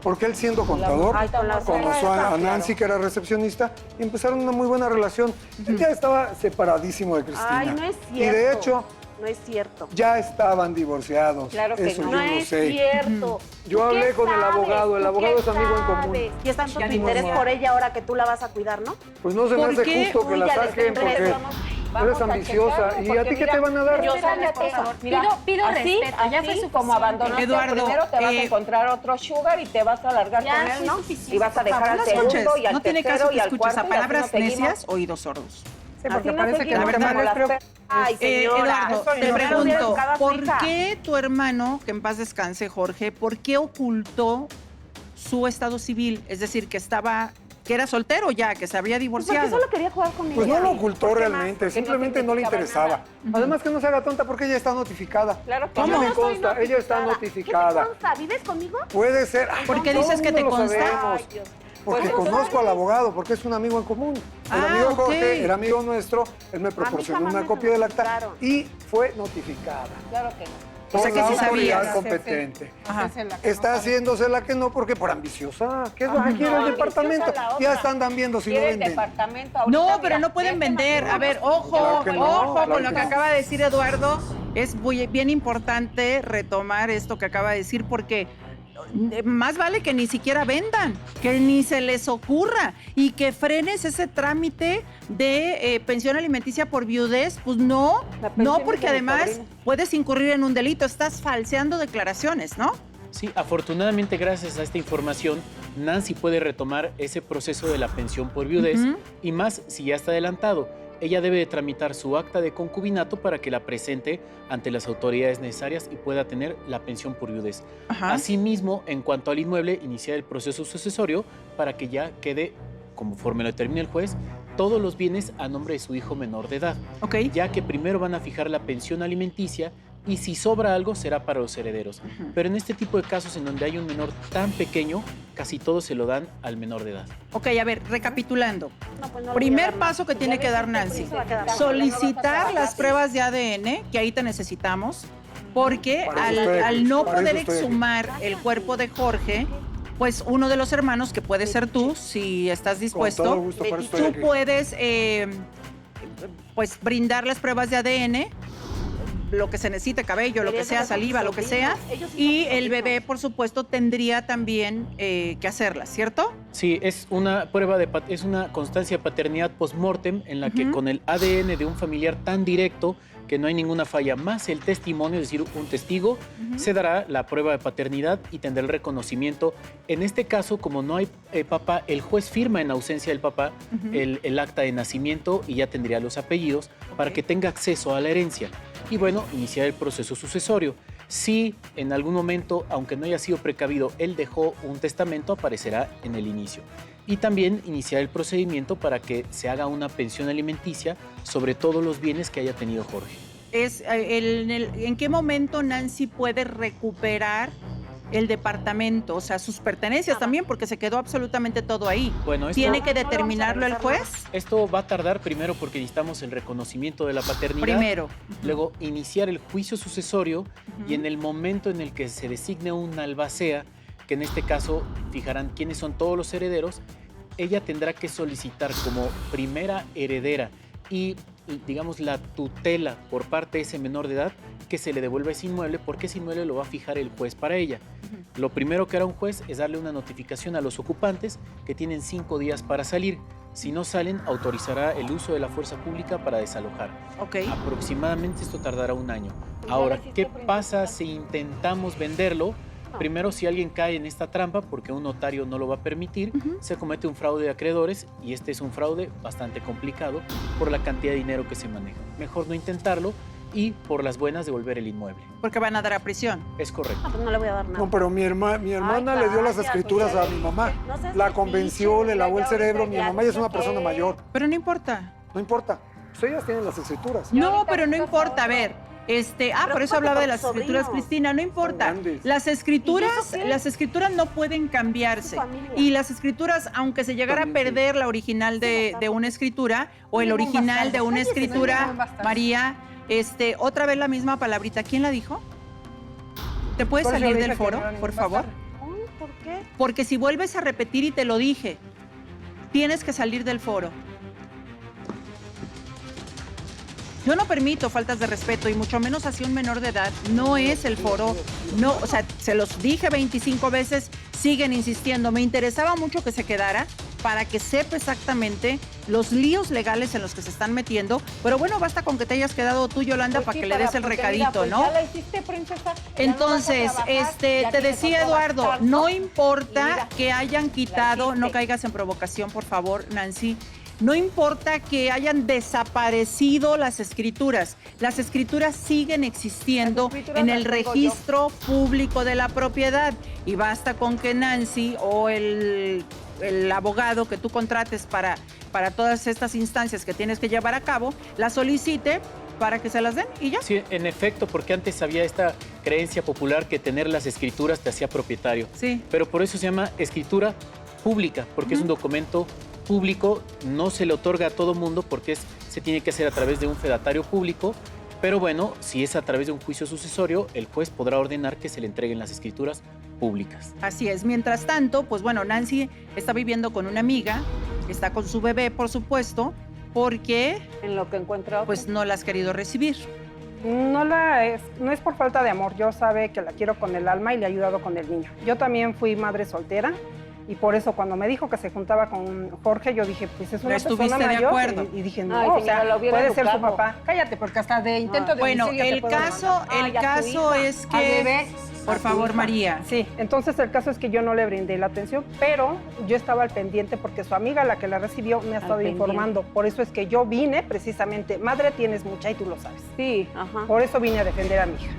Speaker 10: Porque él siendo contador,
Speaker 3: Ay, con la
Speaker 10: conoció a
Speaker 3: claro.
Speaker 10: Nancy, que era recepcionista, y empezaron una muy buena relación. Él ya estaba separadísimo de Cristina.
Speaker 3: Ay, no es
Speaker 10: Y
Speaker 3: cierto.
Speaker 10: de hecho,
Speaker 3: No es cierto.
Speaker 10: ya estaban divorciados.
Speaker 5: Claro que
Speaker 10: Eso
Speaker 5: no.
Speaker 10: yo
Speaker 3: No
Speaker 10: lo
Speaker 3: es
Speaker 10: sé.
Speaker 3: cierto.
Speaker 10: Yo
Speaker 3: ¿Tú
Speaker 10: hablé
Speaker 3: qué
Speaker 10: con el
Speaker 3: sabes?
Speaker 10: abogado. El
Speaker 3: ¿Tú
Speaker 10: abogado
Speaker 3: qué
Speaker 10: es amigo en común.
Speaker 3: sabes? Y es tanto tu
Speaker 10: Ya
Speaker 3: interés
Speaker 10: no.
Speaker 3: por ella ahora que tú la vas a cuidar, ¿no?
Speaker 10: Pues no se me
Speaker 2: ¿Por
Speaker 10: hace
Speaker 2: qué?
Speaker 10: justo que la
Speaker 3: Uy, ya
Speaker 10: saquen
Speaker 3: les
Speaker 10: porque
Speaker 3: vamos
Speaker 10: eres
Speaker 5: a
Speaker 10: ambiciosa.
Speaker 5: checarlo,
Speaker 10: ¿Y a
Speaker 5: porque
Speaker 10: ti qué
Speaker 5: mira,
Speaker 10: te van a dar?
Speaker 3: yo
Speaker 5: Fíjate,
Speaker 3: eso.
Speaker 5: mira,
Speaker 8: Pido
Speaker 5: así,
Speaker 8: respeto,
Speaker 5: así,
Speaker 8: ya fue suficiente.
Speaker 5: como abandonaste
Speaker 2: Eduardo,
Speaker 5: primero, te vas a encontrar otro sugar y te vas a alargar
Speaker 8: Ya,
Speaker 5: con él,
Speaker 8: sí,
Speaker 5: ¿no?
Speaker 8: suficiente.
Speaker 5: Y vas a dejar al
Speaker 2: No escuches,
Speaker 5: segundo y al
Speaker 2: no tiene
Speaker 5: tercero
Speaker 2: caso
Speaker 5: y
Speaker 2: que
Speaker 5: al
Speaker 2: escuches
Speaker 5: cuarto
Speaker 2: a
Speaker 5: y así nos
Speaker 2: palabras
Speaker 5: seguimos.
Speaker 2: necias, oídos sordos.
Speaker 10: Sí, porque
Speaker 5: Así nos
Speaker 10: parece que
Speaker 5: seguimos
Speaker 10: lo que más
Speaker 5: como
Speaker 10: les
Speaker 5: las
Speaker 10: preocupa.
Speaker 3: Ay, señora.
Speaker 2: Eduardo,
Speaker 10: eso
Speaker 2: te
Speaker 10: no
Speaker 2: pregunto,
Speaker 3: educada a su
Speaker 2: ¿por
Speaker 3: hija.
Speaker 2: qué tu hermano, que en paz descanse, Jorge, por qué ocultó su estado civil? Es decir, que era soltero ya, que se había
Speaker 3: Porque
Speaker 2: divorciado.
Speaker 3: solo quería jugar conmigo.
Speaker 10: Pues no lo ocultó
Speaker 3: ¿Por qué más?
Speaker 10: realmente,
Speaker 5: Porque no
Speaker 10: simplemente no le
Speaker 5: significaba
Speaker 10: interesaba. Además que no se haga tonta porque ella está notificada.
Speaker 5: Claro que
Speaker 10: A mí
Speaker 5: no.
Speaker 10: me
Speaker 3: Yo soy
Speaker 10: consta, ella está
Speaker 3: ¿Qué te
Speaker 10: notificada.
Speaker 3: consta? ¿Vives conmigo?
Speaker 10: Puede ser. Ay,
Speaker 2: ¿Por qué
Speaker 10: todo
Speaker 2: dices
Speaker 10: el
Speaker 2: que te
Speaker 10: mundo lo
Speaker 2: consta?
Speaker 10: sabemos.
Speaker 3: Ay, Dios.
Speaker 10: Porque
Speaker 5: Pues,
Speaker 10: conozco al abogado, porque es un amigo en común. El
Speaker 2: Ah,
Speaker 10: amigo
Speaker 2: ok.
Speaker 10: Jorge era amigo nuestro, él me proporcionó
Speaker 3: jamás
Speaker 10: una
Speaker 3: me
Speaker 10: copia del acta
Speaker 3: claro.
Speaker 10: y fue notificada.
Speaker 5: Claro que no.
Speaker 2: O sea
Speaker 10: Por
Speaker 2: que
Speaker 10: la
Speaker 2: sí
Speaker 10: autoridad
Speaker 2: sabías.
Speaker 10: competente.
Speaker 2: Ajá.
Speaker 10: Está haciéndose la que no porque por ambiciosa. ¿Qué es lo que quiere el
Speaker 5: No,
Speaker 10: departamento?
Speaker 5: ambiciosa la
Speaker 10: Ya
Speaker 5: otra.
Speaker 10: están viendo si lo
Speaker 5: Quiere el
Speaker 10: venden.
Speaker 5: departamento ahorita,
Speaker 2: No,
Speaker 5: mira,
Speaker 2: pero no pueden
Speaker 5: este
Speaker 2: vender. A ver, ojo,
Speaker 10: Claro que no,
Speaker 2: ojo
Speaker 10: claro
Speaker 2: con lo
Speaker 10: que
Speaker 2: que
Speaker 10: no.
Speaker 2: acaba de decir Eduardo. Es bien importante retomar esto que acaba de decir porque más vale que ni siquiera vendan, que ni se les ocurra y que frenes ese trámite de pensión alimenticia por viudez. Pues no,
Speaker 5: La pensión
Speaker 2: no,
Speaker 5: es
Speaker 2: porque
Speaker 5: de mi
Speaker 2: además
Speaker 5: sobrino.
Speaker 2: puedes incurrir en un delito. Estás falseando declaraciones, ¿no?
Speaker 4: Sí, afortunadamente gracias a esta información, Nancy puede retomar ese proceso de la pensión por viudez y más si ya está adelantado. Ella debe de tramitar su acta de concubinato para que la presente ante las autoridades necesarias y pueda tener la pensión por viudez.
Speaker 2: Ajá.
Speaker 4: Asimismo, en cuanto al inmueble, iniciar el proceso sucesorio para que ya quede, conforme lo determine el juez, todos los bienes a nombre de su hijo menor de edad,
Speaker 2: Ok.
Speaker 4: ya que primero van a fijar la pensión alimenticia y si sobra algo será para los herederos. Pero en este tipo de casos en donde hay un menor tan pequeño, casi todo se lo dan al menor de edad.
Speaker 2: Ok, a ver, recapitulando.
Speaker 3: No, pues no le voy a
Speaker 2: Primer
Speaker 3: dar más.
Speaker 2: paso que tiene que dar Nancy,
Speaker 3: Se va a quedar.
Speaker 2: solicitar las pruebas de ADN, que ahí te necesitamos, porque
Speaker 10: Para eso estoy aquí,
Speaker 2: al no
Speaker 10: para eso
Speaker 2: poder
Speaker 10: estoy aquí.
Speaker 2: exhumar el cuerpo de Jorge, pues uno de los hermanos, que puede ser tú, si estás
Speaker 10: Con todo
Speaker 2: dispuesto,
Speaker 10: gusto, para eso estoy
Speaker 2: tú
Speaker 10: aquí.
Speaker 2: puedes pues brindar las pruebas de ADN, lo que se necesite, cabello, lo que sea, saliva, lo que sea, y el bebé, por supuesto, tendría también que hacerlas, ¿cierto?
Speaker 4: Sí, es una prueba es una constancia de paternidad post-mortem en la que con el ADN de un familiar tan directo que no hay ninguna falla, más el testimonio, es decir, un testigo, se dará la prueba de paternidad y tendrá el reconocimiento. En este caso, como no hay papá, el juez firma en ausencia del papá el acta de nacimiento y ya tendría los apellidos para que tenga acceso a la herencia. Y bueno, iniciar el proceso sucesorio. Si en algún momento, aunque no haya sido precavido, él dejó un testamento, aparecerá en el inicio. Y también iniciar el procedimiento para que se haga una pensión alimenticia sobre todos los bienes que haya tenido Jorge.
Speaker 2: ¿En qué momento Nancy puede recuperar el departamento, o sea, sus pertenencias también, porque se quedó absolutamente todo ahí.
Speaker 4: Bueno,
Speaker 2: ¿Tiene que determinarlo el juez?
Speaker 4: Esto va a tardar primero porque necesitamos el reconocimiento de la paternidad.
Speaker 2: Primero.
Speaker 4: Luego iniciar el juicio sucesorio y en el momento en el que se designe una albacea, que en este caso fijarán quiénes son todos los herederos, ella tendrá que solicitar como primera heredera y, digamos, la tutela por parte de ese menor de edad que se le devuelva ese inmueble, porque ese inmueble lo va a fijar el juez para ella. Lo primero que hará un juez es darle una notificación a los ocupantes que tienen 5 días para salir. Si no salen, autorizará el uso de la fuerza pública para desalojar. Aproximadamente esto tardará 1 año. Ahora, ¿qué pasa si intentamos venderlo? Primero, si alguien cae en esta trampa, porque un notario no lo va a permitir, se comete un fraude de acreedores y este es un fraude bastante complicado por la cantidad de dinero que se maneja. Mejor no intentarlo y por las buenas devolver el inmueble.
Speaker 2: Porque van a dar a prisión.
Speaker 4: Es correcto.
Speaker 3: Pues no le voy a dar nada.
Speaker 10: No, pero mi hermana le dio las escrituras a mi mamá. La convenció, le lavó el cerebro. Mi mamá ya es una persona mayor.
Speaker 2: Pero no importa.
Speaker 10: No importa. Pues ellas tienen las escrituras.
Speaker 2: No, pero no importa. A ver, por eso hablaba de las escrituras, Cristina. No importa. Las escrituras no pueden cambiarse. Y las escrituras, aunque se llegara a perder la original de una escritura o el original de una escritura, María, otra vez la misma palabrita. ¿Quién la dijo? ¿Te puedes salir del foro, por favor?
Speaker 3: ¿Por qué?
Speaker 2: Porque si vuelves a repetir y te lo dije, tienes que salir del foro. Yo no permito faltas de respeto y mucho menos hacia un menor de edad. No es el foro. No, o sea, se los dije 25 veces, siguen insistiendo. Me interesaba mucho que se quedara para que sepa exactamente los líos legales en los que se están metiendo. Pero bueno, basta con que te hayas quedado tú, Yolanda, para que le des el recadito, ¿no?
Speaker 5: Ya la hiciste, princesa.
Speaker 2: Entonces, te decía Eduardo, no importa que hayan quitado, no caigas en provocación, por favor, Nancy. No importa que hayan desaparecido las escrituras siguen existiendo en el registro público de la propiedad. Y basta con que Nancy o el abogado que tú contrates para todas estas instancias que tienes que llevar a cabo, la solicite para que se las den y ya.
Speaker 4: Sí, en efecto, porque antes había esta creencia popular que tener las escrituras te hacía propietario.
Speaker 2: Sí.
Speaker 4: Pero por eso se llama escritura pública, porque es un documento público, no se le otorga a todo mundo porque se tiene que hacer a través de un fedatario público, pero bueno, si es a través de un juicio sucesorio, el juez podrá ordenar que se le entreguen las escrituras públicas.
Speaker 2: Así es. Mientras tanto, pues bueno, Nancy está viviendo con una amiga, está con su bebé, por supuesto, porque
Speaker 5: en lo que encuentra
Speaker 2: pues no la has querido recibir.
Speaker 9: No es por falta de amor. Yo sabe que la quiero con el alma y le he ayudado con el niño. Yo también fui madre soltera. Y por eso cuando me dijo que se juntaba con Jorge, yo dije, pues es una persona mayor.
Speaker 2: ¿De acuerdo?
Speaker 9: Y dije, no, o sea, puede ser su papá. Cállate, porque hasta de intento de
Speaker 2: bueno,
Speaker 9: homicidio
Speaker 2: el caso es que... Por favor, María.
Speaker 9: Sí, entonces el caso es que yo no le brindé la atención, pero yo estaba al pendiente porque su amiga, la que la recibió, me ha estado informando. Por eso es que yo vine precisamente, madre tienes mucha y tú lo sabes.
Speaker 5: Sí, ajá.
Speaker 9: Por eso vine a defender a mi hija.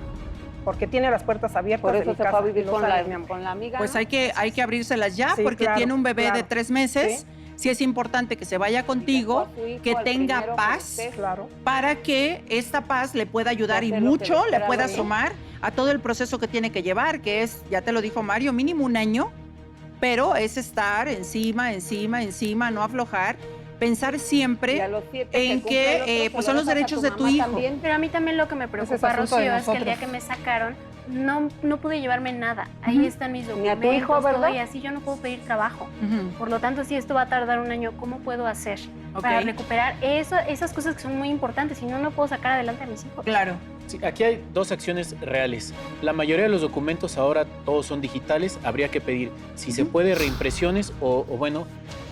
Speaker 9: Porque tiene las puertas abiertas.
Speaker 5: Por eso
Speaker 9: de mi
Speaker 5: se
Speaker 9: casa,
Speaker 5: fue a vivir
Speaker 9: con la amiga.
Speaker 2: Pues hay que abrírselas ya,
Speaker 9: sí,
Speaker 2: porque
Speaker 9: claro,
Speaker 2: tiene un bebé de 3 meses.
Speaker 9: Sí.
Speaker 2: Sí es importante que se vaya contigo, que tenga paz, para que esta paz le pueda ayudar y mucho le pueda sumar a todo el proceso que tiene que llevar, que es, ya te lo dijo Mario, mínimo 1 año, pero es estar encima, no aflojar, pensar siempre en que pues son los derechos de tu hijo.
Speaker 8: También. Pero a mí también lo que me preocupa, Rocío, es que el día que me sacaron, no pude llevarme nada. Ahí están mis documentos,
Speaker 5: ni a tu hijo, ¿verdad?
Speaker 8: todo, y así yo no puedo pedir trabajo. Por lo tanto, si esto va a tardar 1 año, ¿cómo puedo hacer para recuperar esas cosas que son muy importantes? Si no, no puedo sacar adelante a mis hijos.
Speaker 2: Claro.
Speaker 4: Sí, aquí hay 2 acciones reales. La mayoría de los documentos ahora todos son digitales. Habría que pedir, si se puede, reimpresiones o bueno,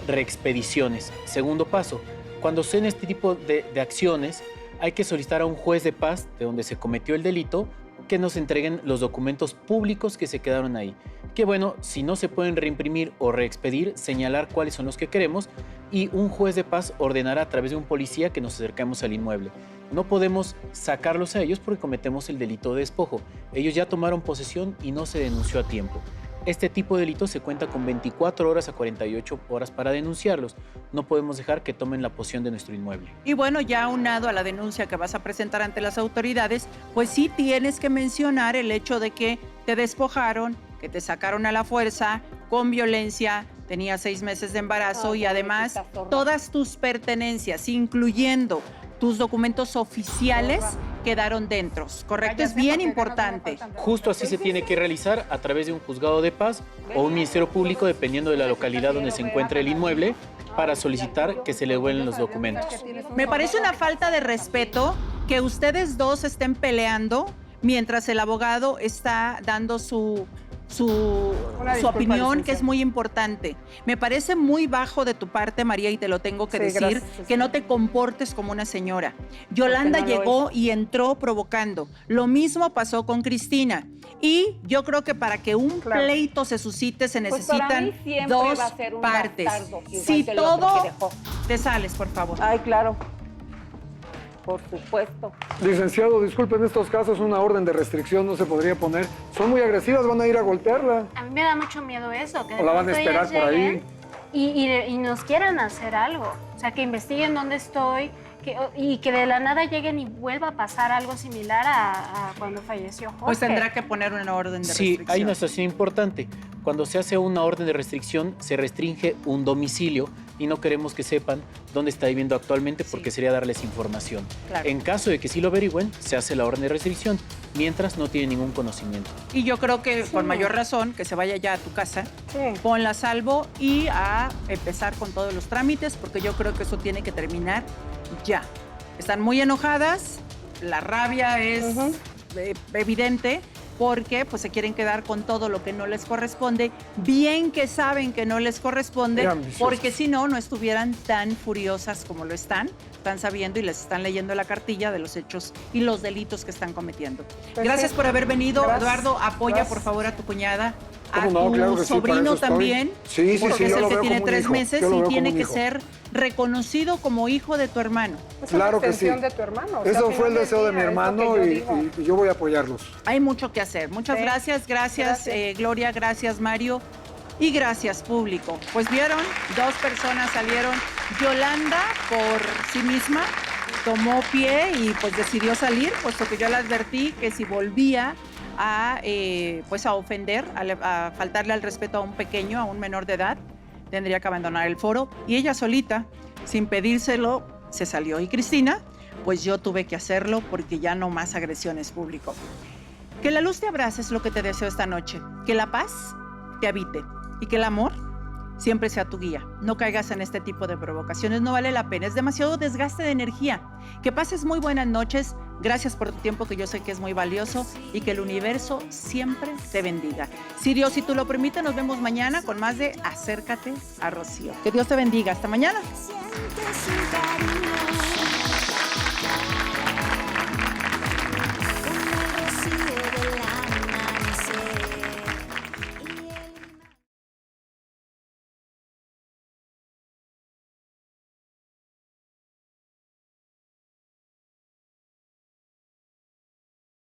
Speaker 4: reexpediciones. Segundo paso, cuando se en este tipo de acciones, hay que solicitar a un juez de paz de donde se cometió el delito que nos entreguen los documentos públicos que se quedaron ahí. Que bueno, si no se pueden reimprimir o reexpedir, señalar cuáles son los que queremos y un juez de paz ordenará a través de un policía que nos acerquemos al inmueble. No podemos sacarlos a ellos porque cometemos el delito de despojo. Ellos ya tomaron posesión y no se denunció a tiempo. Este tipo de delitos se cuenta con 24 horas a 48 horas para denunciarlos. No podemos dejar que tomen la posesión de nuestro inmueble.
Speaker 2: Y bueno, ya aunado a la denuncia que vas a presentar ante las autoridades, pues sí tienes que mencionar el hecho de que te despojaron, que te sacaron a la fuerza, con violencia, tenías 6 meses de embarazo y además todas tus pertenencias, incluyendo tus documentos oficiales, quedaron dentro, ¿correcto? Es bien importante.
Speaker 4: Justo así se tiene que realizar a través de un juzgado de paz o un ministerio público, dependiendo de la localidad donde se encuentre el inmueble, para solicitar que se le devuelvan los documentos.
Speaker 2: Me parece una falta de respeto que ustedes dos estén peleando mientras el abogado está dando su opinión, que es muy importante. Me parece muy bajo de tu parte, María, y te lo tengo que decir, gracias, que no te comportes como una señora. Yolanda llegó y entró provocando. Lo mismo pasó con Cristina. Y yo creo que para que un pleito se suscite se necesitan dos partes. Si todo... Te sales, por favor.
Speaker 5: Ay, claro. Por supuesto.
Speaker 10: Licenciado, disculpe, en estos casos una orden de restricción no se podría poner. Son muy agresivas, van a ir a golpearla.
Speaker 8: A mí me da mucho miedo eso. Que
Speaker 10: o la van a esperar por ahí.
Speaker 8: Y nos quieran hacer algo. O sea, que investiguen dónde estoy y que de la nada lleguen y vuelva a pasar algo similar a cuando falleció Jorge.
Speaker 2: Pues tendrá que poner una orden de restricción.
Speaker 4: Sí, hay una situación importante. Cuando se hace una orden de restricción, se restringe un domicilio y no queremos que sepan dónde está viviendo actualmente porque sería darles información. Claro. En caso de que sí lo averigüen, se hace la orden de restricción, mientras no tiene ningún conocimiento.
Speaker 2: Y yo creo que con mayor razón que se vaya ya a tu casa, ponla a salvo y a empezar con todos los trámites, porque yo creo que eso tiene que terminar ya. Están muy enojadas, la rabia es evidente, porque pues se quieren quedar con todo lo que no les corresponde, bien que saben que no les corresponde, porque si no, no estuvieran tan furiosas como lo están sabiendo y les están leyendo la cartilla de los hechos y los delitos que están cometiendo. Gracias por haber venido. Gracias. Eduardo, apoya por favor a tu cuñada, a tu sobrino también, porque es el que tiene 3 meses y tiene que ser reconocido como hijo de tu hermano.
Speaker 10: Claro que sí.
Speaker 9: De tu hermano.
Speaker 10: Eso fue el deseo de mi hermano y yo voy a apoyarlos.
Speaker 2: Hay mucho que hacer. Muchas gracias. Gracias. Gloria, gracias Mario y gracias público. Pues vieron, 2 personas salieron. Yolanda por sí misma tomó pie y pues decidió salir, puesto que yo le advertí que si volvía a ofender, a faltarle al respeto a un pequeño, a un menor de edad, tendría que abandonar el foro. Y ella solita, sin pedírselo, se salió. Y Cristina, pues yo tuve que hacerlo porque ya no más agresiones, público. Que la luz te abrace es lo que te deseo esta noche. Que la paz te habite y que el amor siempre sea tu guía. No caigas en este tipo de provocaciones, no vale la pena. Es demasiado desgaste de energía. Que pases muy buenas noches. Gracias por tu tiempo, que yo sé que es muy valioso, y que el universo siempre te bendiga. Si Dios, si tú lo permites, nos vemos mañana con más de Acércate a Rocío. Que Dios te bendiga. Hasta mañana.
Speaker 11: Siente su cariño.